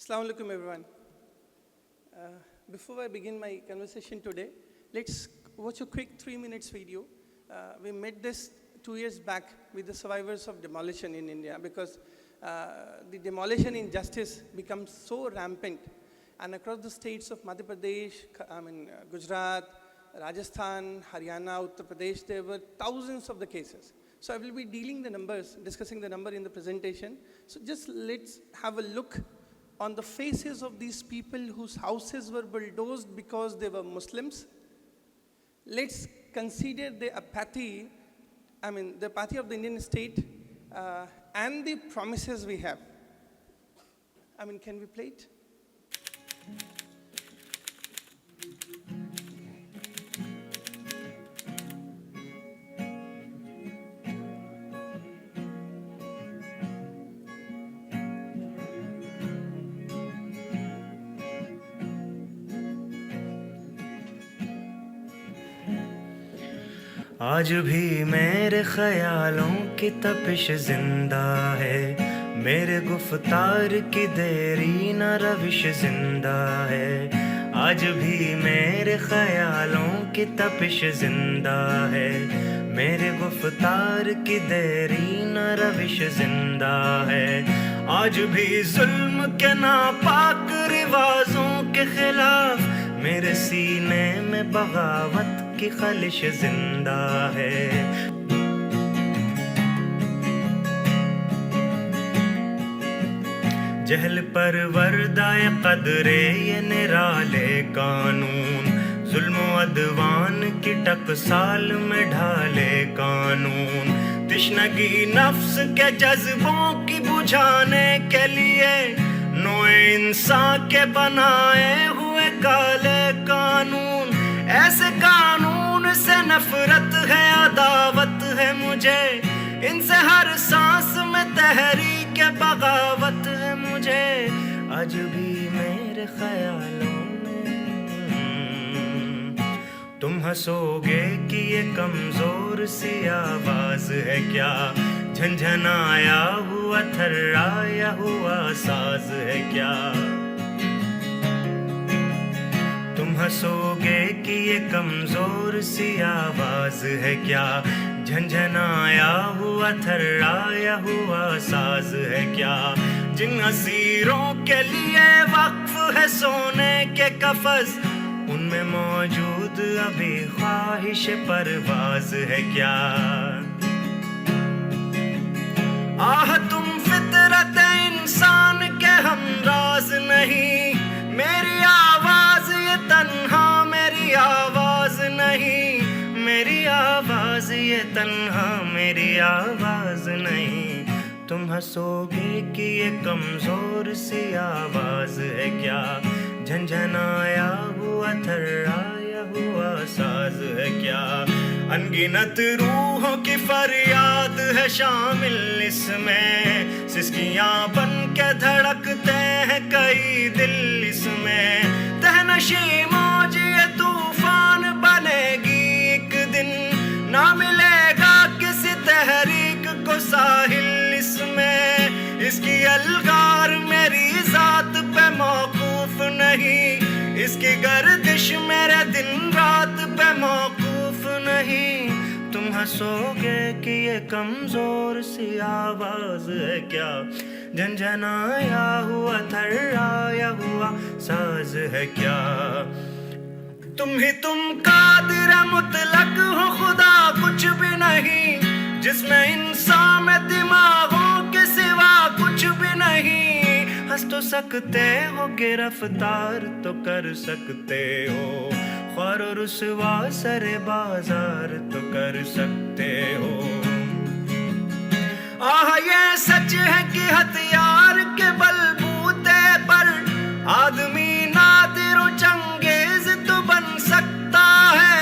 Assalamu alaikum, everyone. Before I begin my conversation today, let's watch a quick 3 minutes video. We met this 2 years back with the survivors of demolition in India because the demolition injustice becomes so rampant. And across the states of Madhya Pradesh, Gujarat, Rajasthan, Haryana, Uttar Pradesh, there were thousands of the cases. So I will be dealing the numbers, discussing the number in the presentation. So just let's have a look on the faces of these people whose houses were bulldozed because they were Muslims. Let's consider the apathy, the apathy of the Indian state and the promises we have. Can we play it? आज भी मेरे ख्यालों की तपिश जिंदा है, मेरे गुफ्तार की देरी न रविश जिंदा है। आज भी मेरे ख्यालों की तपिश जिंदा है, मेरे गुफ्तार की देरी न रविश जिंदा है। आज भी जुल्म के नापाक रिवाजों के खिलाफ मेरे सीने में बगावत की खलिश जिंदा है। जहल पर वर्दाए कदरे ये निराले कानून, जुल्म अदवान की टकसाल में ढाले कानून। तिश्नगी नफ्स के जज्बों की बुझाने के लिए नोए इंसान के बनाए हुए काले कानून। ऐसे कानून से नफरत है, अदावत है मुझे, इनसे हर सांस में तहरीक बगावत है मुझे। आज भी मेरे ख्यालों तुम हंसोगे कि ये कमजोर सी आवाज है क्या, झंझनाया हुआ थर्राया हुआ साज है क्या। तुम हंसोगे कि ये कमजोर सी आवाज है क्या, झंझनाया हुआ थर्राया हुआ साज है क्या। जिन असीरों के लिए वक्फ है सोने के कफस, उनमें मौजूद अभी ख्वाहिश परवाज है क्या। आह तुम फितरत इंसान के हमराज नहीं, मेरी आवाज ये तन्हा मेरी आवाज नहीं, मेरी आवाज ये तन्हा मेरी आवाज नहीं। तुम हंसोगे कि ये कमजोर सी आवाज है क्या, झंझनाया हुआ थर्राया हुआ साज है क्या। अनगिनत रूहों की फरियाद है शामिल इसमें, सिसकियां बन के धड़कते हैं कई दिल इसमें। तहनशी मौज ये तूफान बनेगी एक दिन, ना मिलेगा किसी तहरीक को साहिल इसमें। इसकी अलगार मेरी जात पे मौकूफ नहीं, इसकी गर्दिश मेरे दिन रात पे मौकूफ नहीं। तुम हंसोगे कि ये कमजोर सी आवाज है क्या, झंझनाया हुआ थर्राया हुआ साज है क्या। तुम कादिर मुतलक हो, खुदा कुछ भी नहीं, जिसमें इंसान में दिमागों के सिवा कुछ भी नहीं। हंस तो सकते हो, गिरफ्तार तो कर सकते हो, ख्वार और रुसवा सरे बाजार तो कर सकते हो। आह ये सच है कि हथियार के बलबूते पर आदमी नादिर और चंगेज तो बन सकता है।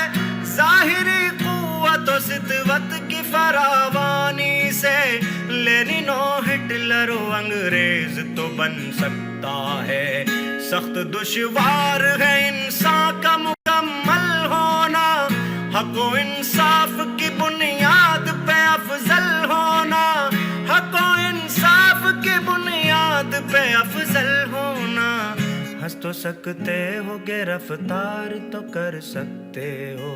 जाहिरी कुव्वत और सितवत की फरावानी से लेनिनो हिटलर और अंग्रेज तो बन सकता है। सख्त दुश्वार है इंसान का मुकम्मल होना, हक व इंसाफ की बुनियाद पे अफजल होना, हक व इंसाफ की बुनियाद पे अफजल होना। हंस तो सकते हो, गिरफ्तार तो कर सकते हो।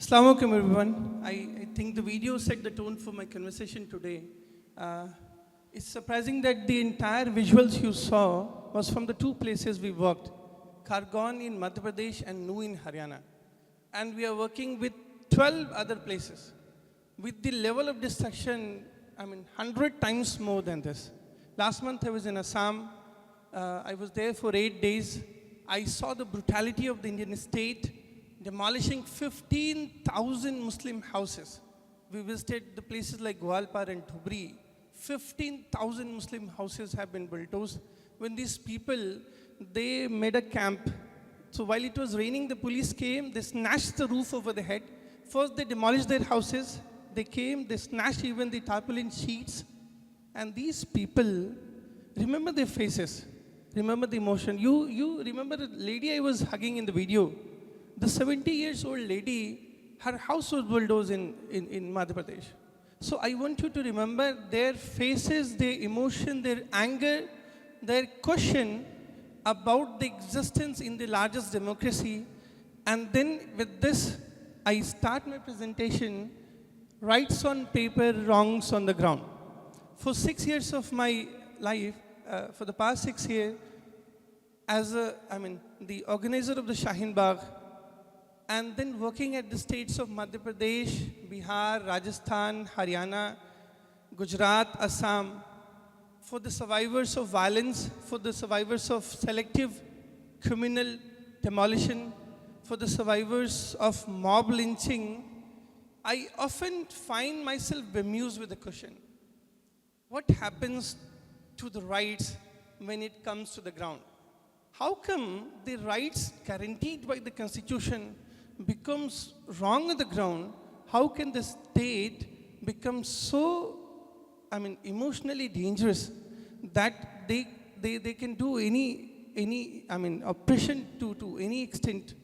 Assalamu alaikum everyone. I think the video set the tone for my conversation today. Uh, it's surprising that the entire visuals you saw was from the two places we worked, Khargone in Madhya Pradesh and Nu in Haryana. And we are working with 12 other places. With the level of destruction, 100 times more than this. Last month I was in Assam. I was there for 8 days. I saw the brutality of the Indian state demolishing 15,000 Muslim houses. We visited the places like Gwalpar and Dhubri. 15,000 Muslim houses have been bulldozed. When these people, they made a camp. So while it was raining, the police came, they snatched the roof over their head. First they demolished their houses. They came, they snatched even the tarpaulin sheets. And these people, remember their faces, remember the emotion. You remember the lady I was hugging in the video. The 70-year-old lady, her house was bulldozed in Madhya Pradesh. So I want you to remember their faces, their emotion, their anger, their question about the existence in the largest democracy. And then with this, I start my presentation, rights on paper, wrongs on the ground. For 6 years of my life, for the past 6 years, as the organizer of the Shaheen Bagh, and then working at the states of Madhya Pradesh, Bihar, Rajasthan, Haryana, Gujarat, Assam, for the survivors of violence, for the survivors of selective criminal demolition, for the survivors of mob lynching, I often find myself bemused with the question, what happens to the rights when it comes to the ground? How come the rights guaranteed by the Constitution becomes wrong on the ground? How can the state become so, emotionally dangerous that they can do any oppression to any extent,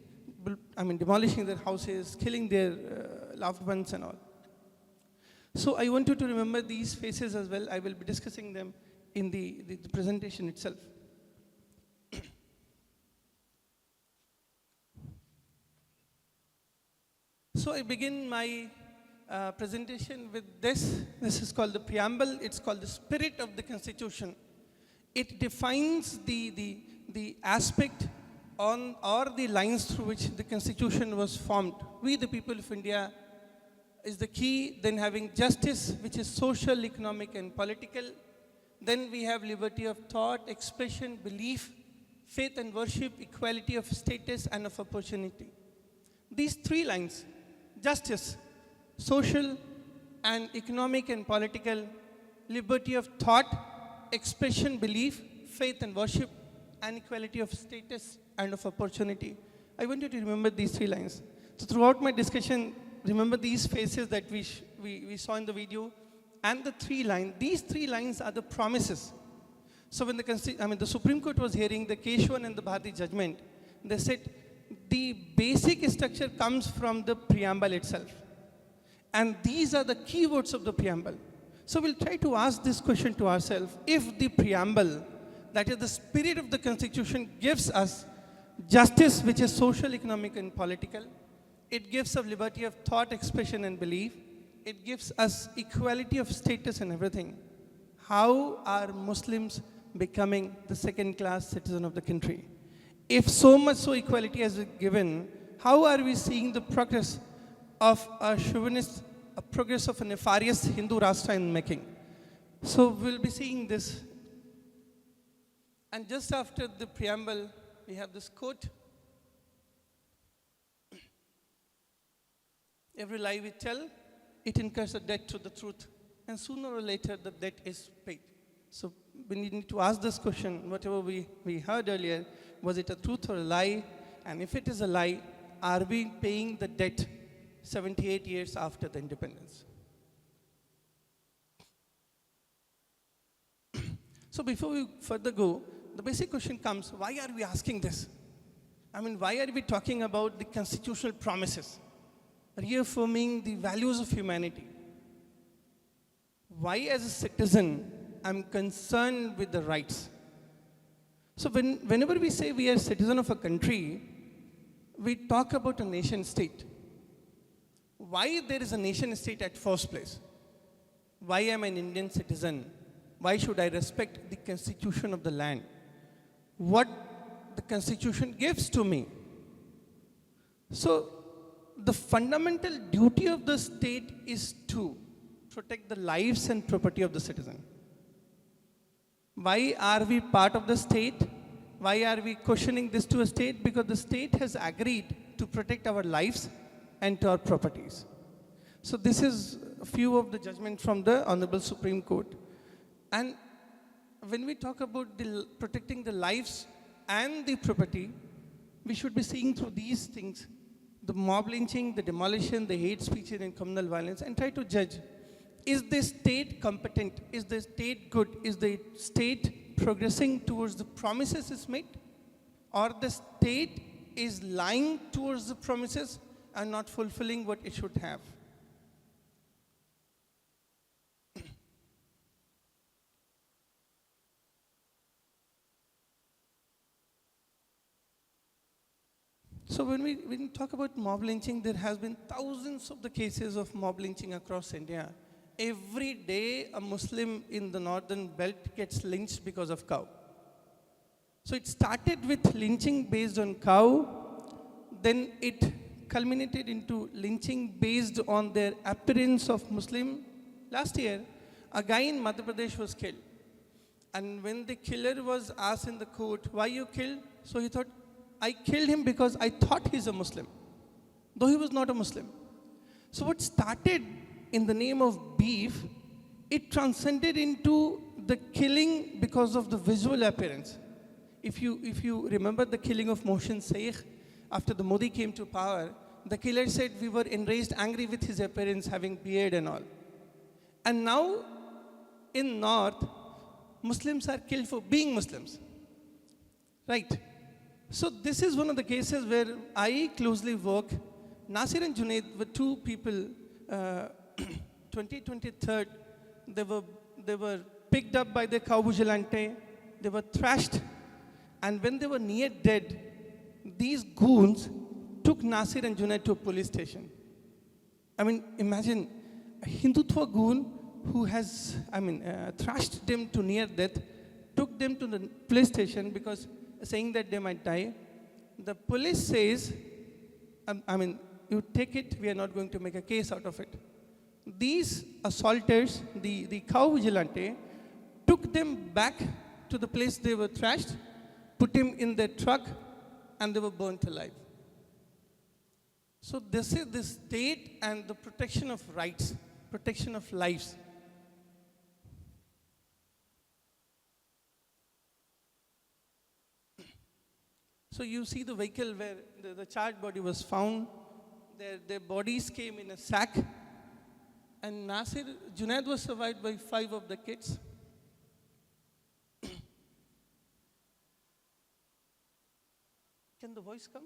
demolishing their houses, killing their loved ones and all. So I want you to remember these faces as well. I will be discussing them in the presentation itself. So I begin my presentation with this. This is called the preamble. It's called the spirit of the Constitution. It defines the aspect on or the lines through which the Constitution was formed. We, the people of India, is the key. Then having justice, which is social, economic, and political. Then we have liberty of thought, expression, belief, faith and worship, equality of status and of opportunity. These three lines, justice, social and economic and political, liberty of thought, expression, belief, faith and worship, and equality of status and of opportunity. I want you to remember these three lines. So throughout my discussion, remember these faces that we saw in the video and the three lines. These three lines are the promises. So when the Supreme Court was hearing the Keshwan and the Bharti judgment, they said the basic structure comes from the preamble itself. And these are the keywords of the preamble. So we'll try to ask this question to ourselves. If the preamble, that is the spirit of the Constitution, gives us justice, which is social, economic, and political, it gives us liberty of thought, expression, and belief, it gives us equality of status and everything, how are Muslims becoming the second-class citizen of the country? If so much so equality has been given, how are we seeing the progress of a chauvinist, a progress of a nefarious Hindu Rashtra in making? So we'll be seeing this. And just after the preamble, we have this quote. Every lie we tell, it incurs a debt to the truth. And sooner or later, the debt is paid. So we need to ask this question, whatever we heard earlier, was it a truth or a lie? And if it is a lie, are we paying the debt 78 years after the independence? So before we further go, the basic question comes, why are we asking this? Why are we talking about the constitutional promises, reaffirming the values of humanity? why as a citizen I'm concerned with the rights. So whenever we say we are citizen of a country, we talk about a nation state. Why there is a nation state at first place? Why am I an Indian citizen? Why should I respect the constitution of the land? What the constitution gives to me? So the fundamental duty of the state is to protect the lives and property of the citizen. Why are we part of the state? Why are we questioning this to a state? Because the state has agreed to protect our lives and to our properties. So this is a few of the judgments from the Honorable Supreme Court. And when we talk about protecting the lives and the property, we should be seeing through these things, the mob lynching, the demolition, the hate speech and communal violence, and try to judge, is the state competent? Is the state good? Is the state progressing towards the promises it's made? Or the state is lying towards the promises and not fulfilling what it should have? So when we talk about mob lynching, there has been thousands of the cases of mob lynching across India. Every day, a Muslim in the northern belt gets lynched because of cow. So it started with lynching based on cow, then it culminated into lynching based on their appearance of Muslim. Last year, a guy in Madhya Pradesh was killed. And when the killer was asked in the court, why you killed? So he thought, I killed him because I thought he's a Muslim, though he was not a Muslim. So what started in the name of beef, it transcended into the killing because of the visual appearance. If you remember the killing of Mohsin Sheikh, after the Modi came to power, the killer said we were enraged, angry with his appearance, having beard and all. And now, in North, Muslims are killed for being Muslims, right? So this is one of the cases where I closely work. Nasir and Junaid were two people, 2023, they were picked up by the cow vigilante, they were thrashed, and when they were near dead, these goons took Nasir and Junaid to a police station. I mean, imagine a Hindutva goon who has, thrashed them to near death, took them to the police station because saying that they might die. The police says, you take it, we are not going to make a case out of it. These assaulters, the cow vigilante, took them back to the place they were thrashed, put him in their truck, and they were burnt alive. So this is the state and the protection of rights, protection of lives. So you see the vehicle where the charred body was found. Their bodies came in a sack. And Nasir, Junaid was survived by 5 of the kids. Can the voice come?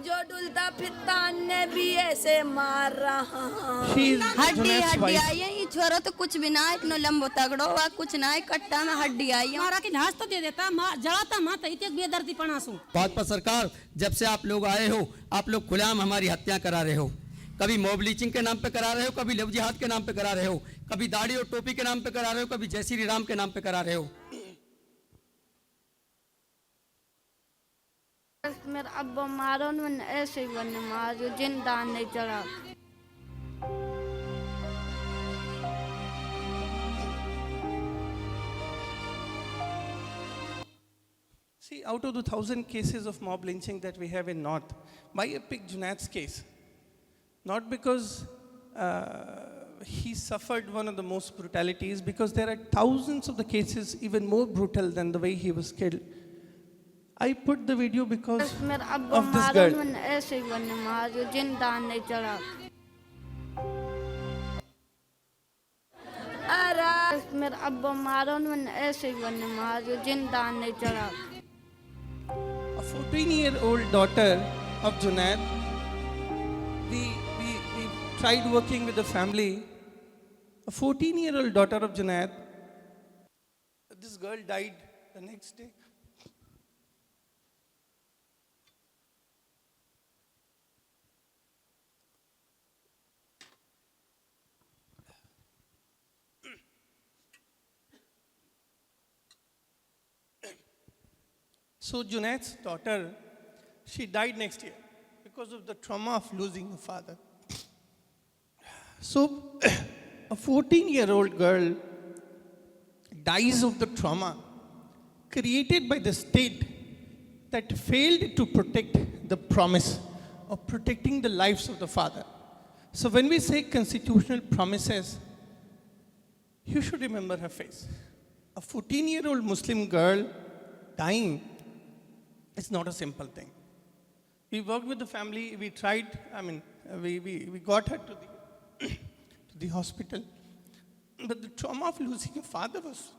जो डुलता फिरता ने भी ऐसे मार रहा She is हड्डी Junaid's हड्डी wife. आई है ये छोरा तो कुछ भी ना है इतना लंबो तगड़ो हुआ कुछ ना है कट्टा में हड्डी आई है मारा की लाश तो दे देता जड़ाता माता इतने बेदर्दी पणासू भाजपा सरकार जब से आप लोग आए हो आप लोग खुलेआम हमारी हत्या करा रहे हो कभी मॉब लीचिंग के नाम पे करा रहे हो कभी लव जिहाद के नाम पे करा रहे हो कभी दाढ़ी और टोपी के नाम पे करा रहे हो कभी जय श्री राम के नाम पे करा रहे हो मेरा अब्बा मारो न ऐसे ही बने मारो जिंदा नहीं चढ़ा See, out of the 1,000 cases of mob lynching that we have in North, why I picked Junaid's case? Not because he suffered one of the most brutalities, because there are thousands of the cases even more brutal than the way he was killed. I put the video because मेरा अब्बा of this मारो girl. न ऐसे ही बने मारो जिंदा नहीं चढ़ा अरे मेरा अब्बा मारो न ऐसे ही बने मारो जिंदा नहीं चढ़ा A 14-year-old daughter of Junaid, we tried working with the family A 14-year-old daughter of Junaid, this girl died the next day. So Junaid's daughter, she died next year because of the trauma of losing a father. So a 14-year-old girl dies of the trauma created by the state that failed to protect the promise of protecting the lives of the father. So when we say constitutional promises, you should remember her face. A 14-year-old Muslim girl dying, it's not a simple thing. We worked with the family, we tried, we got her to the hospital. But the trauma of losing a father was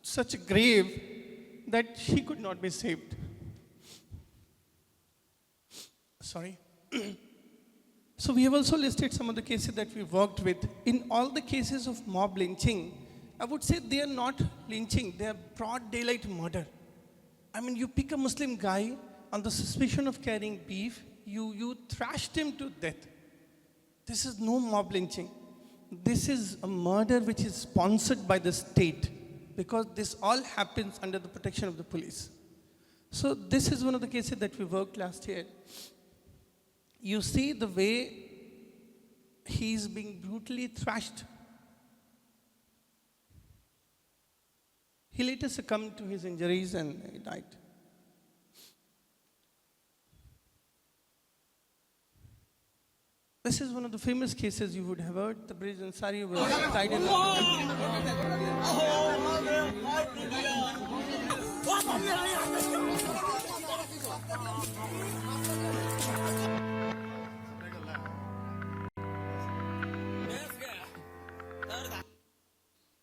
such grave that she could not be saved. Sorry. So we have also listed some of the cases that we worked with. In all the cases of mob lynching, I would say they are not lynching, they are broad daylight murder. You pick a Muslim guy on the suspicion of carrying beef, you thrashed him to death. This is no mob lynching. This is a murder which is sponsored by the state, because this all happens under the protection of the police. So this is one of the cases that we worked last year. You see the way he is being brutally thrashed. He later succumbed to his injuries and he died. This is one of the famous cases you would have heard. The British Ansari was died in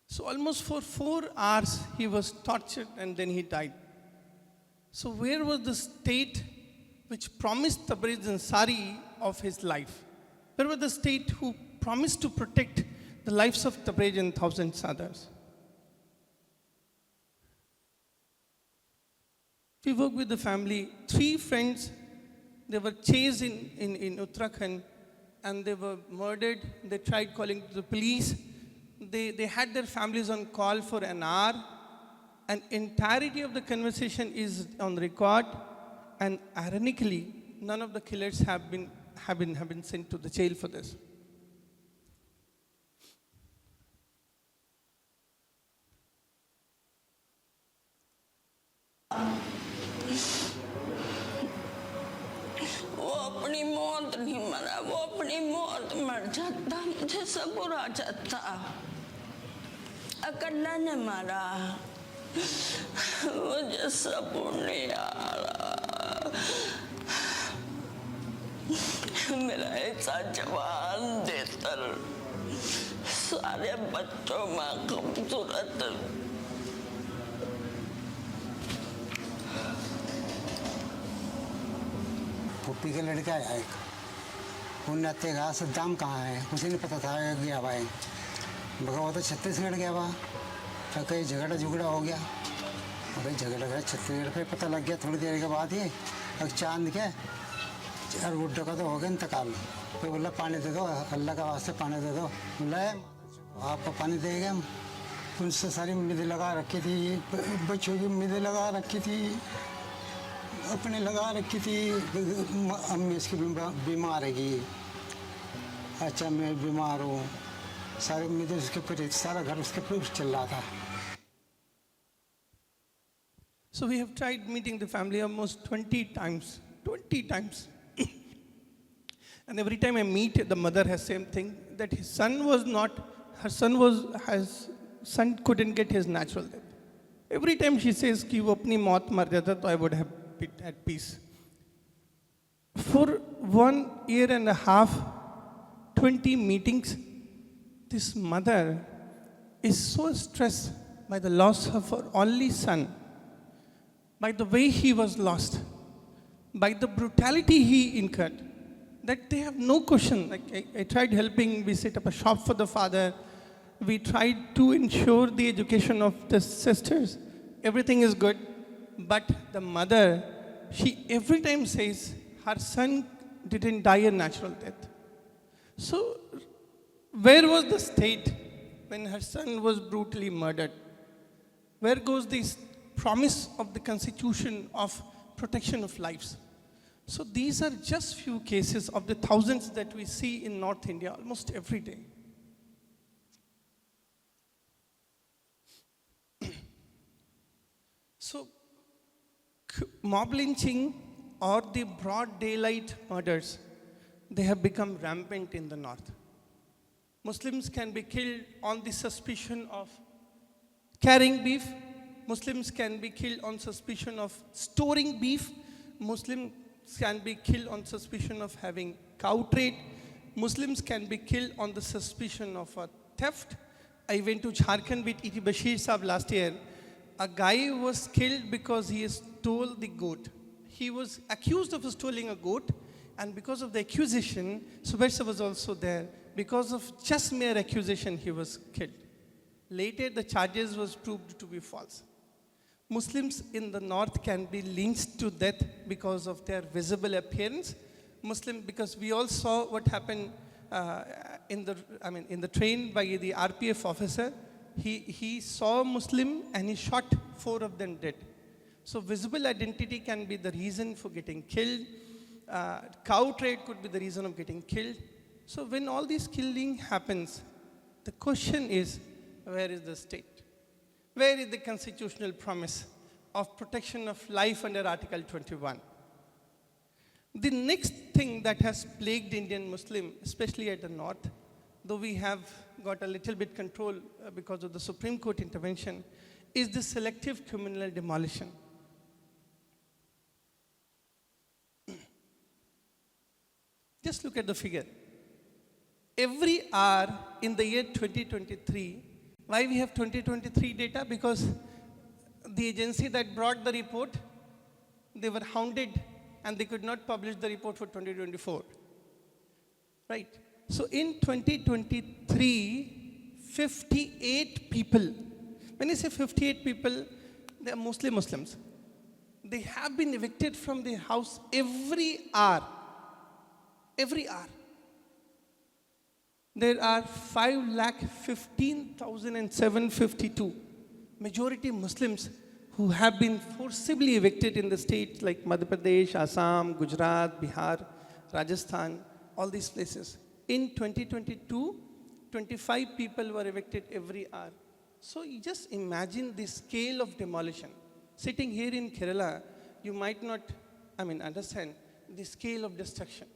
So almost for 4 hours he was tortured and then he died. So where was the state which promised the British Ansari of his life? Where was the state who promised to protect the lives of Tabrez and thousands others? We worked with the family. 3 friends, they were chased in Uttarakhand and they were murdered. They tried calling the police. They had their families on call for an hour. And entirety of the conversation is on record. And ironically, none of the killers have been sent to the jail for this. वो अपनी मौत नहीं मरा, वो अपनी मौत मर जाता, मुझे सब बुरा जाता, अकेला ने मारा, मुझे सब नहीं आ रहा, मेरा ऐसा जवान देतर सारे बच्चों में खूबसूरत पुप्पी का लड़का आया एक, उन्हें आते कहा सद्दाम कहाँ है, उसे नहीं पता था गया भाई, बगा वो तो छत्तीसगढ़ गया वहाँ, तो कहीं झगड़ा हो गया, भाई झगड़ा गया छत्तीसगढ़ पे पता लग गया थोड़ी देर के बाद ही, अब चांद के यार बुड्ढे का तो हो गया इंतकाल, फिर बोला पानी दे दो, अल्लाह का वास्ते पानी दे दो, बोला आपको पानी देंगे हम, उनसे सारी उम्मीदें लगा रखी थी, बच्चों की उम्मीदें लगा रखी थी, अपने लगा रखी थी, अम्मी इसकी बीमार है, अच्छा मैं बीमार हूँ, सारी उम्मीदें उसके ऊपर, सारा घर उसके ऊपर चल रहा था. So we have tried meeting the family almost 20 times. And every time I meet, the mother has same thing, that his son couldn't get his natural death. Every time she says कि वो अपनी मौत मर जाता तो I would have been at peace. For 1 year and a half, 20 meetings, this mother is so stressed by the loss of her only son, by the way he was lost, by the brutality he incurred, that they have no question. Like I tried helping, we set up a shop for the father, We tried to ensure the education of the sisters. Everything is good. But the mother, she every time says her son didn't die a natural death. So, where was the state when her son was brutally murdered? Where goes this promise of the constitution of protection of lives? So these are just few cases of the thousands that we see in North India almost every day. So mob lynching or the broad daylight murders, they have become rampant in the north. Muslims can be killed on the suspicion of carrying beef. Muslims can be killed on suspicion of storing beef. Muslims can be killed on suspicion of having cow trade. Muslims can be killed on the suspicion of a theft. I went to Jharkhand with E.T. Bashir Saab last year. A guy was killed because he stole the goat. He was accused of stealing a goat, and because of the accusation, Subhash was also there. Because of just mere accusation, he was killed. Later, the charges was proved to be false. Muslims in the north can be lynched to death because of their visible appearance. Because we all saw what happened in the train by the RPF officer. He saw a Muslim and he shot 4 of them dead. So visible identity can be the reason for getting killed. Cow trade could be the reason of getting killed. So when all this killing happens, the question is, where is the state? Where is the constitutional promise of protection of life under Article 21? The next thing that has plagued Indian Muslim, especially at the north, though we have got a little bit control because of the Supreme Court intervention, is the selective communal demolition. Just look at the figure. Every hour in the year 2023, why we have 2023 data? Because the agency that brought the report, they were hounded and they could not publish the report for 2024. Right? So in 2023, 58 people, when I say 58 people, they are mostly Muslims. They have been evicted from their house every hour. Every hour. There are 5,15,752 majority Muslims who have been forcibly evicted in the states like Madhya Pradesh, Assam, Gujarat, Bihar, Rajasthan, all these places. In 2022, 25 people were evicted every hour. So you just imagine the scale of demolition. Sitting here in Kerala, you might not, understand the scale of destruction.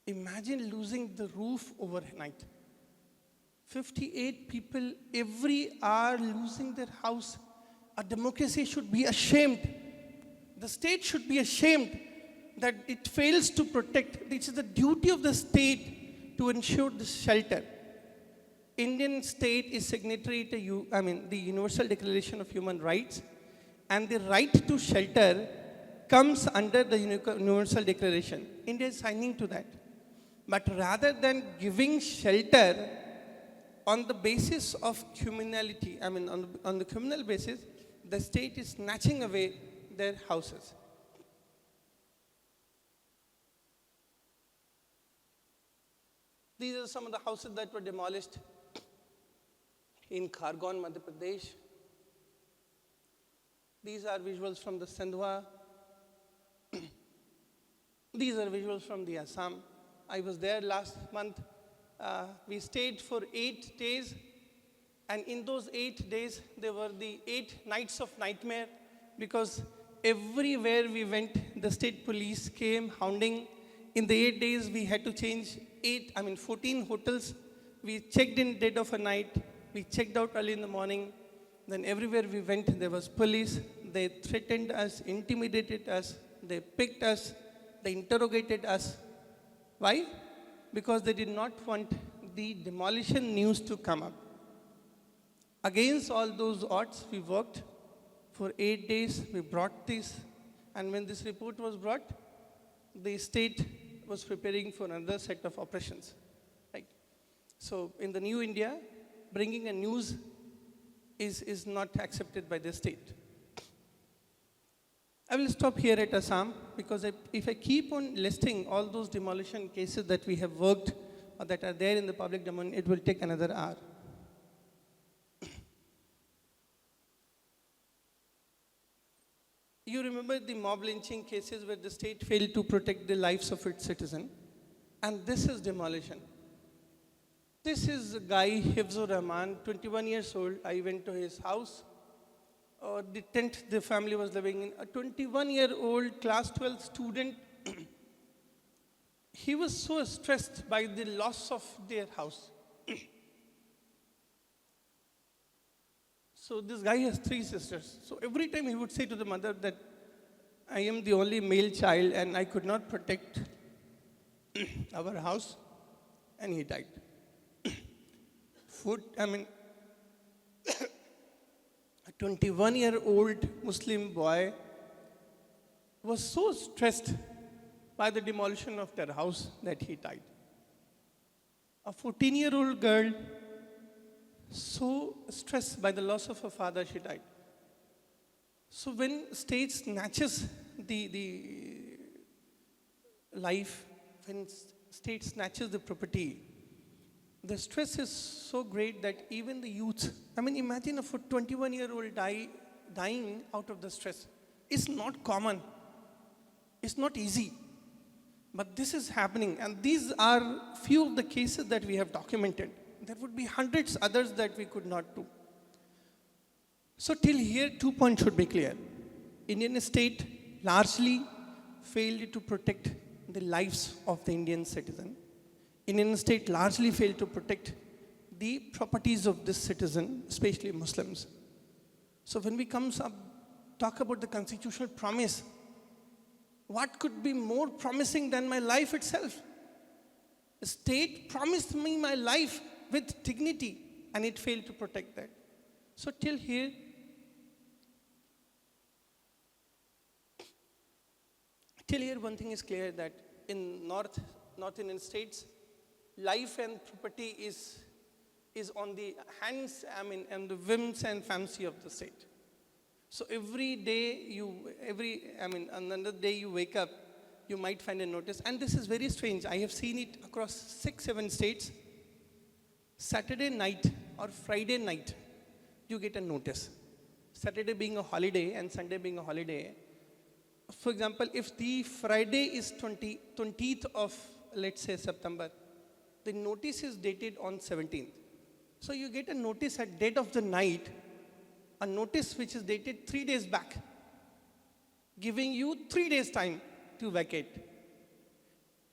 Imagine losing the roof overnight. 58 people every hour losing their house. A democracy should be ashamed. The state should be ashamed that it fails to protect. It is the duty of the state to ensure the shelter. Indian state is signatory to the Universal Declaration of Human Rights, and the right to shelter comes under the Universal Declaration. India is signing to that. But rather than giving shelter on the basis of criminality, on the criminal basis, the state is snatching away their houses. These are some of the houses that were demolished in Khargone, Madhya Pradesh. These are visuals from the Sandhwa. These are visuals from the Assam. I was there last month. We stayed for 8 days. And in those 8 days, there were the 8 nights of nightmare, because everywhere we went, the state police came hounding. In the 8 days, we had to change 14 hotels. We checked in dead of a night. We checked out early in the morning. Then everywhere we went, there was police. They threatened us, intimidated us. They picked us. They interrogated us. Why? Because they did not want the demolition news to come up. Against all those odds, we worked for 8 days. We brought this. And when this report was brought, the state was preparing for another set of operations. Right? So in the new India, bringing a news is not accepted by the state. I will stop here at Assam because if I keep on listing all those demolition cases that we have worked or that are there in the public domain, it will take another hour. You remember the mob lynching cases where the state failed to protect the lives of its citizen? And this is demolition. This is a guy, Hifzur Rahman, 21 years old. I went to his house. The tent the family was living in. A 21-year-old class 12 student. He was so stressed by the loss of their house. So this guy has 3 sisters. So every time he would say to the mother that I am the only male child and I could not protect our house, and he died. A 21-year-old Muslim boy was so stressed by the demolition of their house that he died. A 14-year-old girl, so stressed by the loss of her father, she died. So when state snatches the life, when state snatches the property, the stress is so great that even the youth, imagine a 21-year-old dying out of the stress. It's not common. It's not easy. But this is happening, and these are few of the cases that we have documented. There would be hundreds others that we could not do. So till here, 2 points should be clear. Indian state largely failed to protect the lives of the Indian citizen. Indian state largely failed to protect the properties of this citizen, especially Muslims. So when we talk about the constitutional promise, what could be more promising than my life itself? The state promised me my life with dignity, and it failed to protect that. So till here, one thing is clear, that in North Indian states, life and property is on the hands, and the whims and fancy of the state. So every day another day you wake up, you might find a notice. And this is very strange. I have seen it across 6-7 states. Saturday night or Friday night, you get a notice. Saturday being a holiday and Sunday being a holiday. For example, if the Friday is 20th of, let's say, September, the notice is dated on 17th. So you get a notice at dead of the night, a notice which is dated 3 days back, giving you 3 days time to vacate.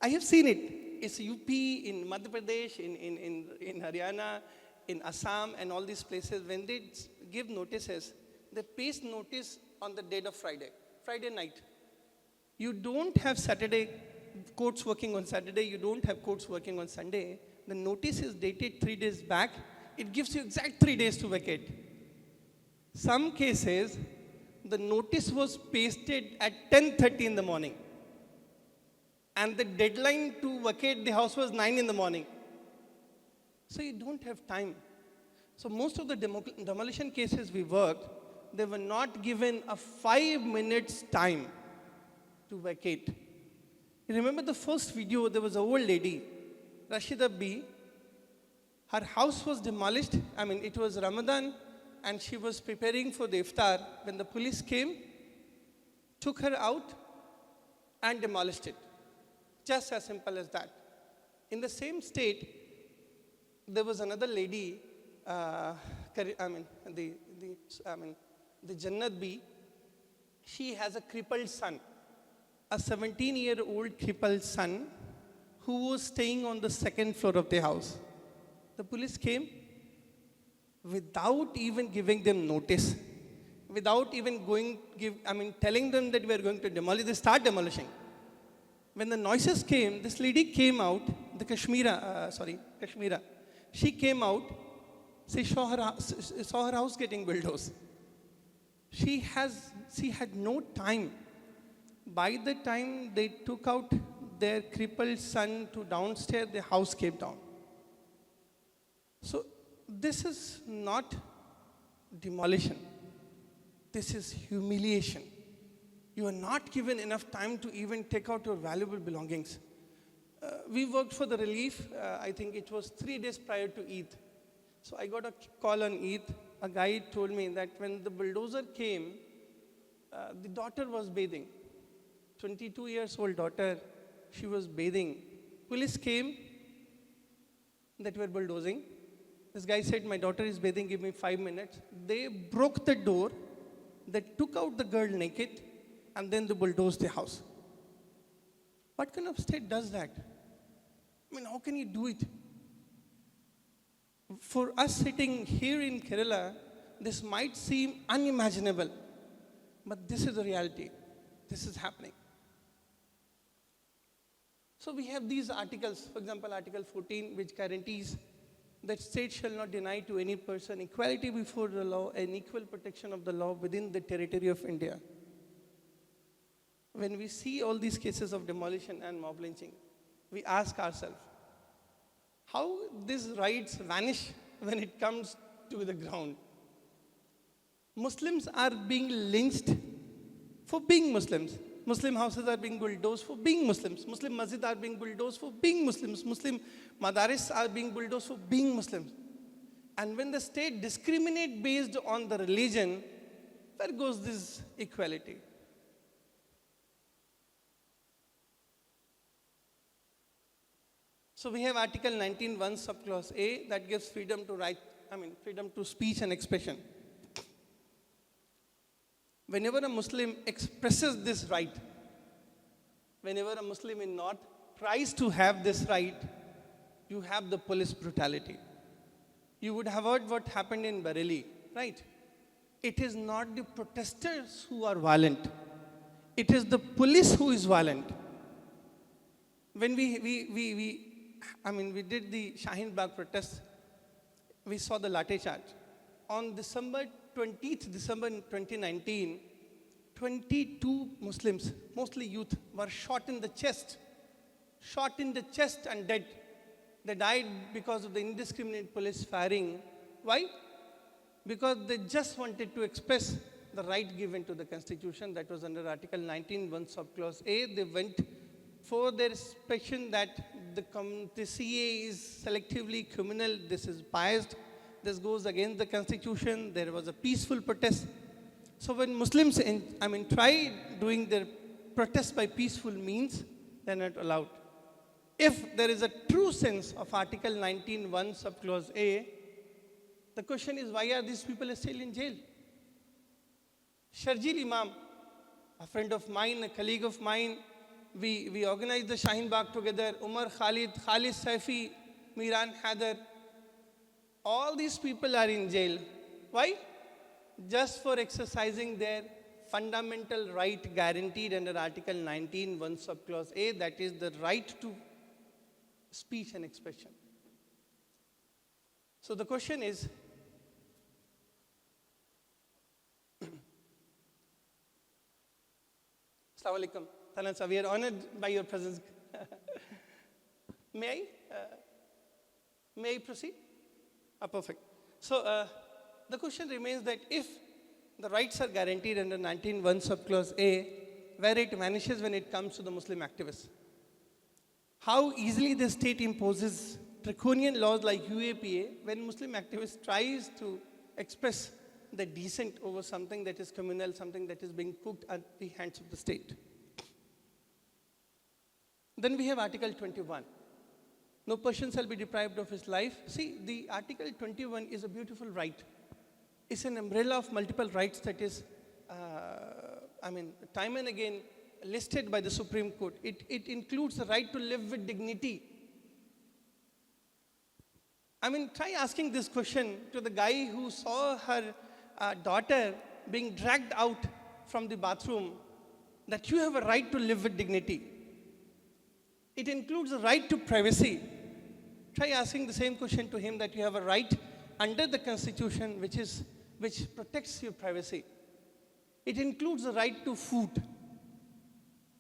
I have seen it. It's UP, in Madhya Pradesh, in Haryana, in Assam, and all these places. When they give notices, they paste notice on the date of Friday night. You don't have Saturday courts working on Saturday. You don't have courts working on Sunday. The notice is dated 3 days back. It gives you exact 3 days to vacate. Some cases, the notice was pasted at 10:30 in the morning. And the deadline to vacate the house was 9 in the morning. So you don't have time. So most of the demolition cases we worked, they were not given a 5 minutes time to vacate. You remember the first video, there was an old lady, Rashida B. Her house was demolished. It was Ramadan, and she was preparing for the iftar when the police came, took her out, and demolished it. Just as simple as that. In the same state, there was another lady, the Jannat B. She has a crippled son, a 17-year-old crippled son who was staying on the 2nd floor of the house. The police came without even giving them notice, without even telling them that we are going to demolish. They start demolishing. When the noises came, this lady came out, Kashmira. She came out, she saw her house getting bulldozed. She had no time. By the time they took out their crippled son to downstairs, the house came down. So this is not demolition. This is humiliation. You are not given enough time to even take out your valuable belongings. We worked for the relief, I think it was 3 days prior to Eid. So I got a call on Eid. A guy told me that when the bulldozer came, the daughter was bathing. 22 years old daughter, she was bathing. Police came that were bulldozing. This guy said, my daughter is bathing, give me 5 minutes. They broke the door, they took out the girl naked, and then they bulldozed the house. What kind of state does that? I mean, how can you do it? For us sitting here in Kerala, this might seem unimaginable, but this is the reality. This is happening. So we have these articles, for example, Article 14, which guarantees that state shall not deny to any person equality before the law and equal protection of the law within the territory of India. When we see all these cases of demolition and mob lynching, we ask ourselves, how these rights vanish when it comes to the ground? Muslims are being lynched for being Muslims. Muslim houses are being bulldozed for being Muslims. Muslim masjid are being bulldozed for being Muslims. Muslim madaris are being bulldozed for being Muslims. And when the state discriminates based on the religion, where goes this equality? So we have Article 19(1) subclause A that gives freedom to speech and expression. Whenever a Muslim expresses this right, whenever a Muslim in North tries to have this right, you have the police brutality. You would have heard what happened in Bareilly, right? It is not the protesters who are violent. It is the police who is violent. When we did the Shaheen Bagh protest, we saw the latte charge. On December 20th, December 2019, 22 Muslims, mostly youth, were shot in the chest and dead. They died because of the indiscriminate police firing. Why? Because they just wanted to express the right given to the Constitution that was under Article 19(1) subclause A. They went for their expression that the CA is selectively criminal, this is biased, this goes against the Constitution, there was a peaceful protest. So when Muslims try doing their protest by peaceful means, they're not allowed. If there is a true sense of Article 19(1) subclause A, the question is, why are these people still in jail? Sharjeel Imam, a friend of mine, a colleague of mine, we organized the Shaheen Bagh together, Umar Khalid, Khalid Saifi, Miran Haider. All these people are in jail. Why? Just for exercising their fundamental right guaranteed under Article 19(1) subclause A, that is the right to speech and expression. So the question is, Assalamu alaikum. Talan, we are honored by your presence. May I proceed? Perfect. So the question remains that if the rights are guaranteed under 19(1) subclause A, where it vanishes when it comes to the Muslim activists? How easily the state imposes draconian laws like UAPA when Muslim activists tries to express the dissent over something that is communal, something that is being cooked at the hands of the state. Then we have Article 21. No person shall be deprived of his life. See, the Article 21 is a beautiful right. It's an umbrella of multiple rights that is, time and again listed by the Supreme Court. It includes the right to live with dignity. Try asking this question to the guy who saw her daughter being dragged out from the bathroom, that you have a right to live with dignity. It includes the right to privacy. Try asking the same question to him, that you have a right under the Constitution which protects your privacy. It includes the right to food.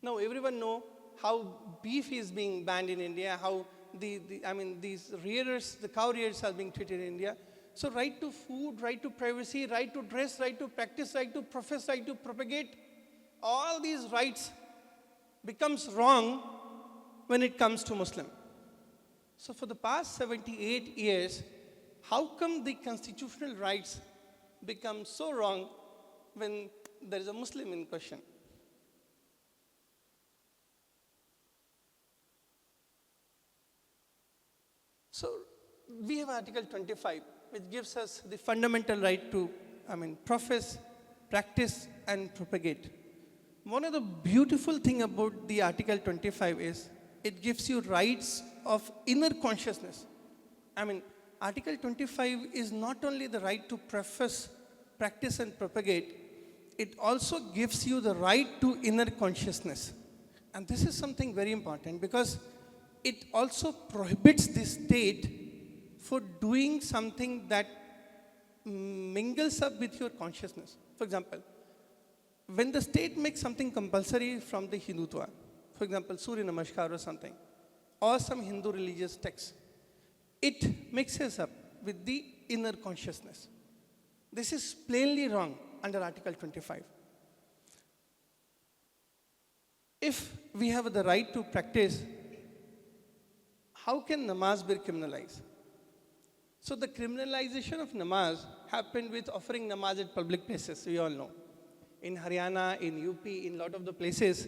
Now everyone knows how beef is being banned in India, how these rearers, the cow rearers are being treated in India. So right to food, right to privacy, right to dress, right to practice, right to profess, right to propagate, all these rights becomes wrong when it comes to Muslim. So for the past 78 years, how come the constitutional rights become so wrong when there is a Muslim in question? So we have Article 25, which gives us the fundamental right to, profess, practice, and propagate. One of the beautiful thing about the Article 25 is it gives you rights of inner consciousness. Article 25 is not only the right to profess, practice, and propagate, it also gives you the right to inner consciousness. And this is something very important because it also prohibits the state for doing something that mingles up with your consciousness. For example, when the state makes something compulsory from the Hindutva, for example, Surya Namaskar or something, or some Hindu religious text, it mixes up with the inner consciousness. This is plainly wrong under Article 25. If we have the right to practice, how can namaz be criminalized? So the criminalization of namaz happened with offering namaz at public places, we all know. In Haryana, in UP, in a lot of the places,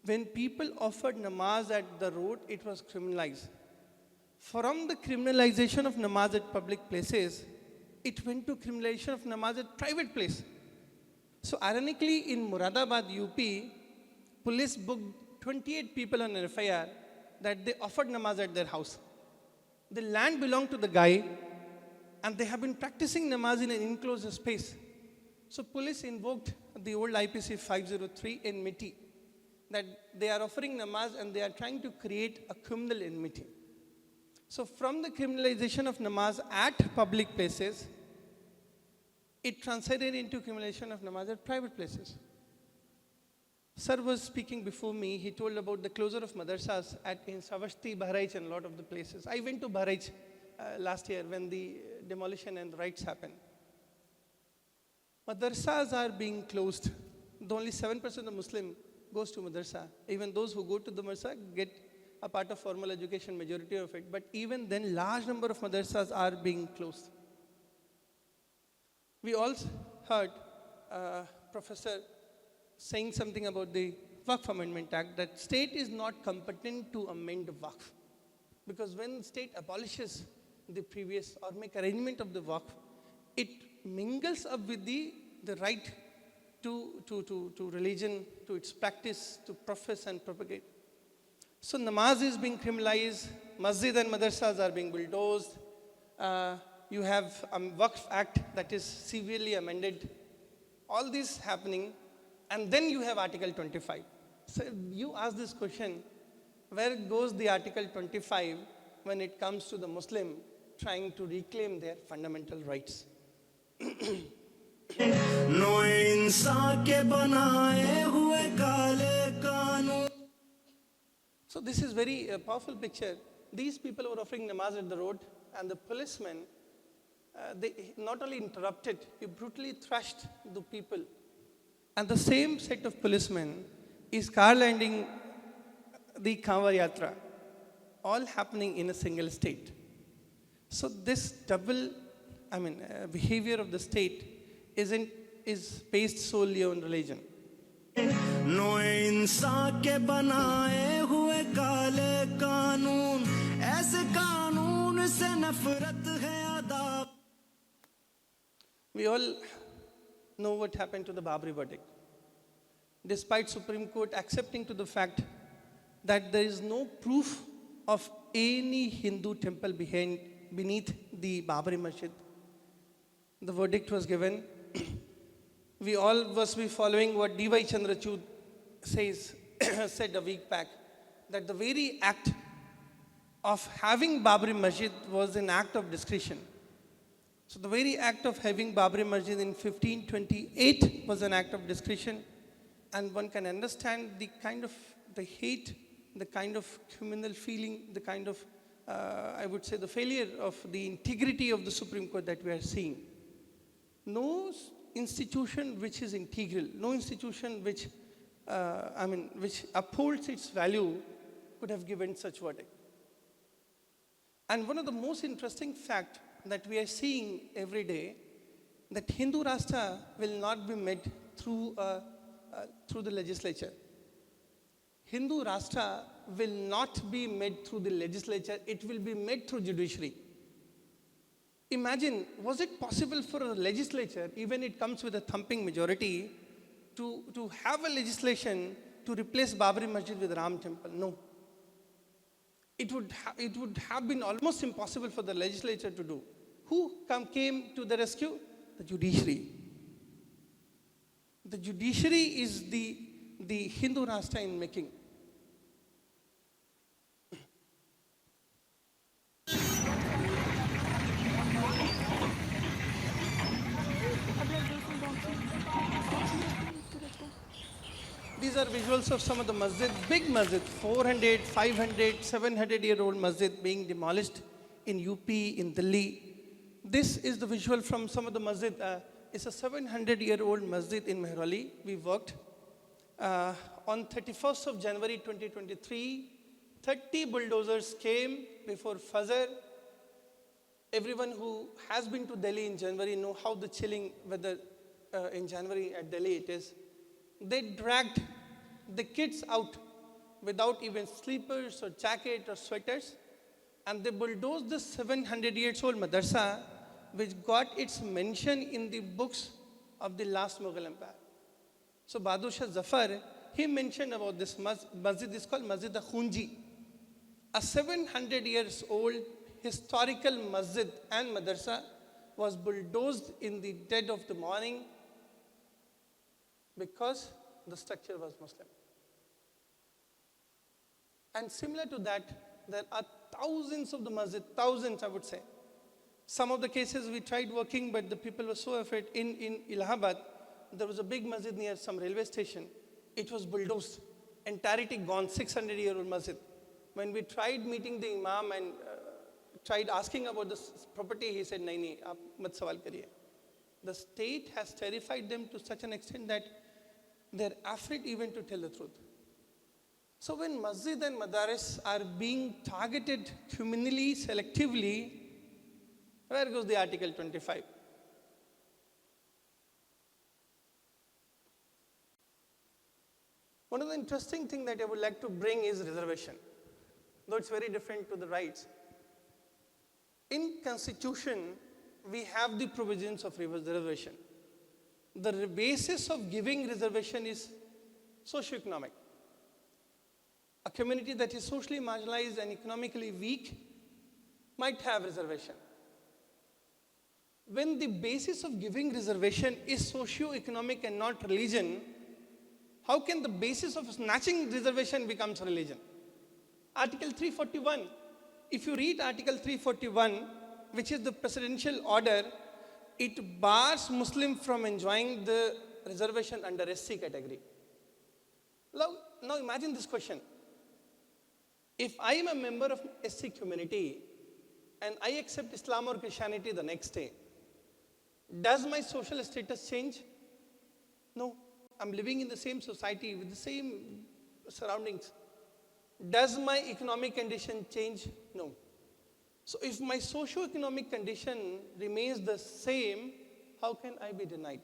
when people offered namaz at the road, it was criminalized. From the criminalization of namaz at public places, it went to criminalization of namaz at private place. So ironically, in Moradabad, UP, police booked 28 people on an FIR that they offered namaz at their house. The land belonged to the guy, and they have been practicing namaz in an enclosed space. So police invoked the old IPC 503 enmity, that they are offering namaz and they are trying to create a criminal enmity. So from the criminalization of namaz at public places, it translated into criminalization of namaz at private places. Sir was speaking before me. He told about the closure of madrasas in Savashti, Bahraich, and a lot of the places. I went to Bahraich last year when the demolition and rights happened. Madrasas are being closed. Only 7% of Muslim goes to madrasa. Even those who go to the madrasa get a part of formal education, majority of it. But even then, large number of madrasas are being closed. We also heard Professor saying something about the Waqf Amendment Act, that state is not competent to amend Waqf. Because when state abolishes the previous or make arrangement of the Waqf, it mingles up with the right to religion, to its practice, to profess and propagate. So namaz is being criminalized, masjid and madrasas are being bulldozed. You have a Waqf Act that is severely amended. All this happening, and then you have Article 25. So you ask this question, where goes the Article 25 when it comes to the Muslim trying to reclaim their fundamental rights? So this is very powerful picture. These people were offering namaz at the road, and the policemen, they not only interrupted, he brutally thrashed the people. And the same set of policemen is car landing the Kanwar Yatra, all happening in a single state. So this double, behavior of the state is based solely on religion. We all know what happened to the Babri verdict. Despite Supreme Court accepting to the fact that there is no proof of any Hindu temple beneath the Babri Masjid, the verdict was given. We all must be following what D.Y. Chandrachud said a week back, that the very act of having Babri Masjid was an act of discretion. So the very act of having Babri Masjid in 1528 was an act of discretion, and one can understand the kind of the hate the kind of communal feeling, the kind of, I would say, the failure of the integrity of the Supreme Court that we are seeing. No institution which is integral, no institution which, which upholds its value could have given such verdict. And one of the most interesting fact that we are seeing every day, that Hindu Rashtra will not be made through the legislature. Hindu Rashtra will not be made through the legislature, it will be made through judiciary. Imagine, was it possible for a legislature, even it comes with a thumping majority, to have a legislation to replace Babri Masjid with Ram Temple? No. It would have been almost impossible for the legislature to do. Who came to the rescue? The judiciary. The judiciary is the Hindu Rashtra in making. These are visuals of some of the masjid, big masjid, 400, 500, 700-year-old masjid being demolished in UP, in Delhi. This is the visual from some of the masjid. It's a 700-year-old masjid in Mehrauli. We worked. On 31st of January 2023, 30 bulldozers came before Fajr. Everyone who has been to Delhi in January know how the chilling weather in January at Delhi it is. They dragged the kids out without even sleepers or jacket or sweaters, and they bulldozed the 700 years old madrasa, which got its mention in the books of the last Mughal Empire. So Bahadur Shah Zafar, he mentioned about this masjid is called Masjid Khunji, a 700 years old historical masjid and madrasa was bulldozed in the dead of the morning because the structure was Muslim. And similar to that, there are thousands of the masjid, thousands I would say. Some of the cases we tried working, but the people were so afraid. In Allahabad, there was a big masjid near some railway station. It was bulldozed, entirety gone, 600-year-old masjid. When we tried meeting the imam and tried asking about this property, he said, nahi, aap mat sawal kariye. The state has terrified them to such an extent that they're afraid even to tell the truth. So when masjid and madaris are being targeted criminally, selectively, where goes the Article 25? One of the interesting things that I would like to bring is reservation, though it's very different to the rights. In Constitution, we have the provisions of reservation. The basis of giving reservation is socio-economic. A community that is socially marginalized and economically weak might have reservation. When the basis of giving reservation is socio-economic and not religion, how can the basis of snatching reservation becomes religion? Article 341. If you read Article 341, which is the presidential order, it bars Muslim from enjoying the reservation under SC category. Now imagine this question. If I am a member of SC community and I accept Islam or Christianity the next day, does my social status change? No. I'm living in the same society with the same surroundings. Does my economic condition change? No. So if my socio-economic condition remains the same, how can I be denied?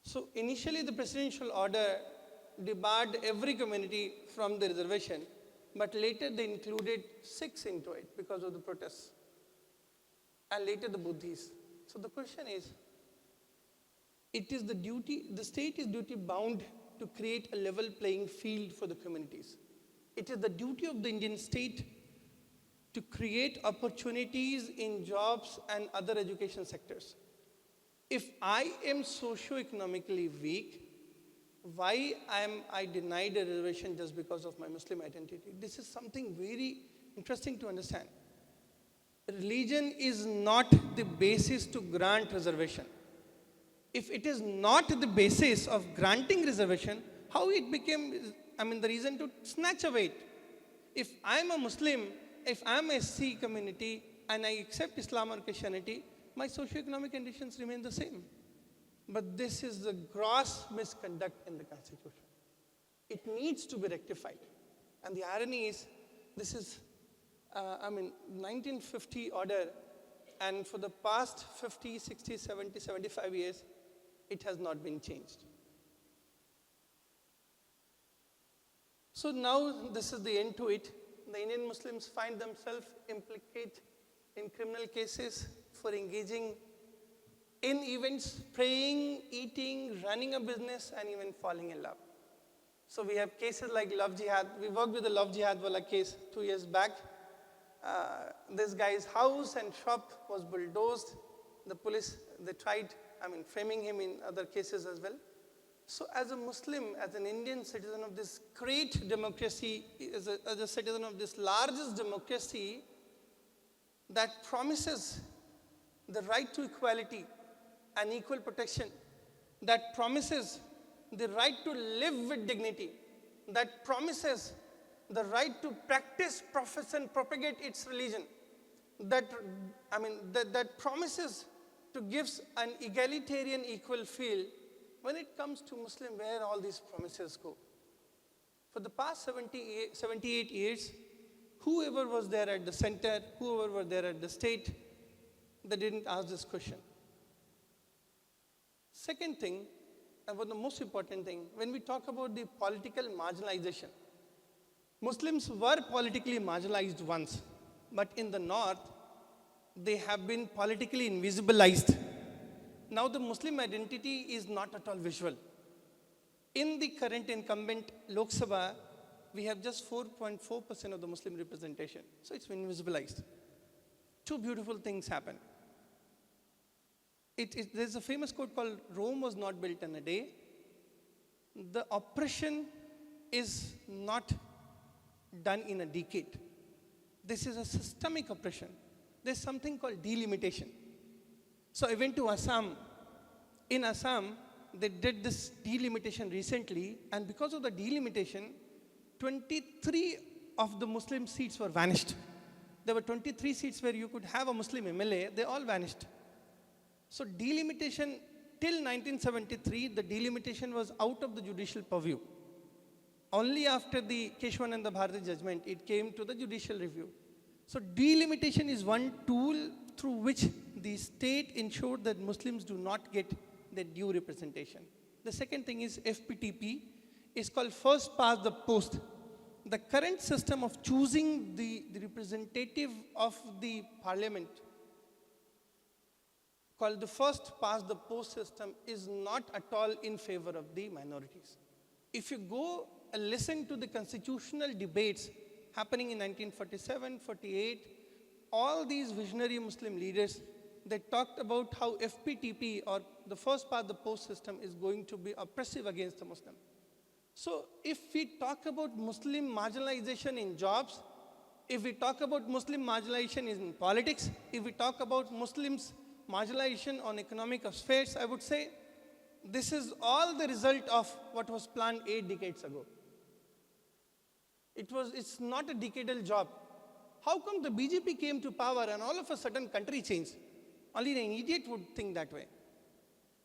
So initially the presidential order debarred every community from the reservation, but later they included Sikhs into it because of the protests, and later the Buddhists. So the question is, it is the state is duty bound to create a level playing field for the communities. It is the duty of the Indian state to create opportunities in jobs and other education sectors. If I am socio-economically weak, why am I denied a reservation just because of my Muslim identity? This is something very interesting to understand. Religion is not the basis to grant reservation. If it is not the basis of granting reservation, how it became the reason to snatch away it. If I'm a Muslim, if I'm a SC community and I accept Islam or Christianity, my socioeconomic conditions remain the same. But this is the gross misconduct in the Constitution. It needs to be rectified. And the irony is, this is, 1950 order, and for the past 50, 60, 70, 75 years, it has not been changed. So now this is the end to it. The Indian Muslims find themselves implicated in criminal cases for engaging in events, praying, eating, running a business, and even falling in love. So we have cases like love jihad. We worked with the love jihad wala case 2 years back. This guy's house and shop was bulldozed. The police, they tried, framing him in other cases as well. So as a Muslim, as an Indian citizen of this great democracy, as a citizen of this largest democracy that promises the right to equality and equal protection, that promises the right to live with dignity, that promises the right to practice, profess, and propagate its religion, that promises to give an egalitarian equal feel. When it comes to Muslim, where all these promises go? For the past 78 years, whoever was there at the center, whoever was there at the state, they didn't ask this question. Second thing, about the most important thing, when we talk about the political marginalization, Muslims were politically marginalized once, but in the north, they have been politically invisibilized. Now the Muslim identity is not at all visual. In the current incumbent Lok Sabha, we have just 4.4% of the Muslim representation. So it's been invisibilized. Two beautiful things happen. There's a famous quote called, Rome was not built in a day. The oppression is not done in a decade. This is a systemic oppression. There's something called delimitation. So I went to Assam. In Assam, they did this delimitation recently, and because of the delimitation, 23 of the Muslim seats were vanished. There were 23 seats where you could have a Muslim MLA, they all vanished. So delimitation, till 1973, the delimitation was out of the judicial purview. Only after the Keshwananda Bharati judgment, it came to the judicial review. So delimitation is one tool through which the state ensured that Muslims do not get their due representation. The second thing is FPTP, is called first past the post. The current system of choosing the representative of the parliament, called the first past the post system, is not at all in favor of the minorities. If you go and listen to the constitutional debates happening in 1947, 48, all these visionary Muslim leaders, they talked about how FPTP, or the first past the post system, is going to be oppressive against the Muslim. So if we talk about Muslim marginalization in jobs, if we talk about Muslim marginalization in politics, if we talk about Muslims marginalization on economic affairs, I would say this is all the result of what was planned 8 decades ago. It's not a decadal job. How come the BJP came to power and all of a sudden country changed? Only an idiot would think that way.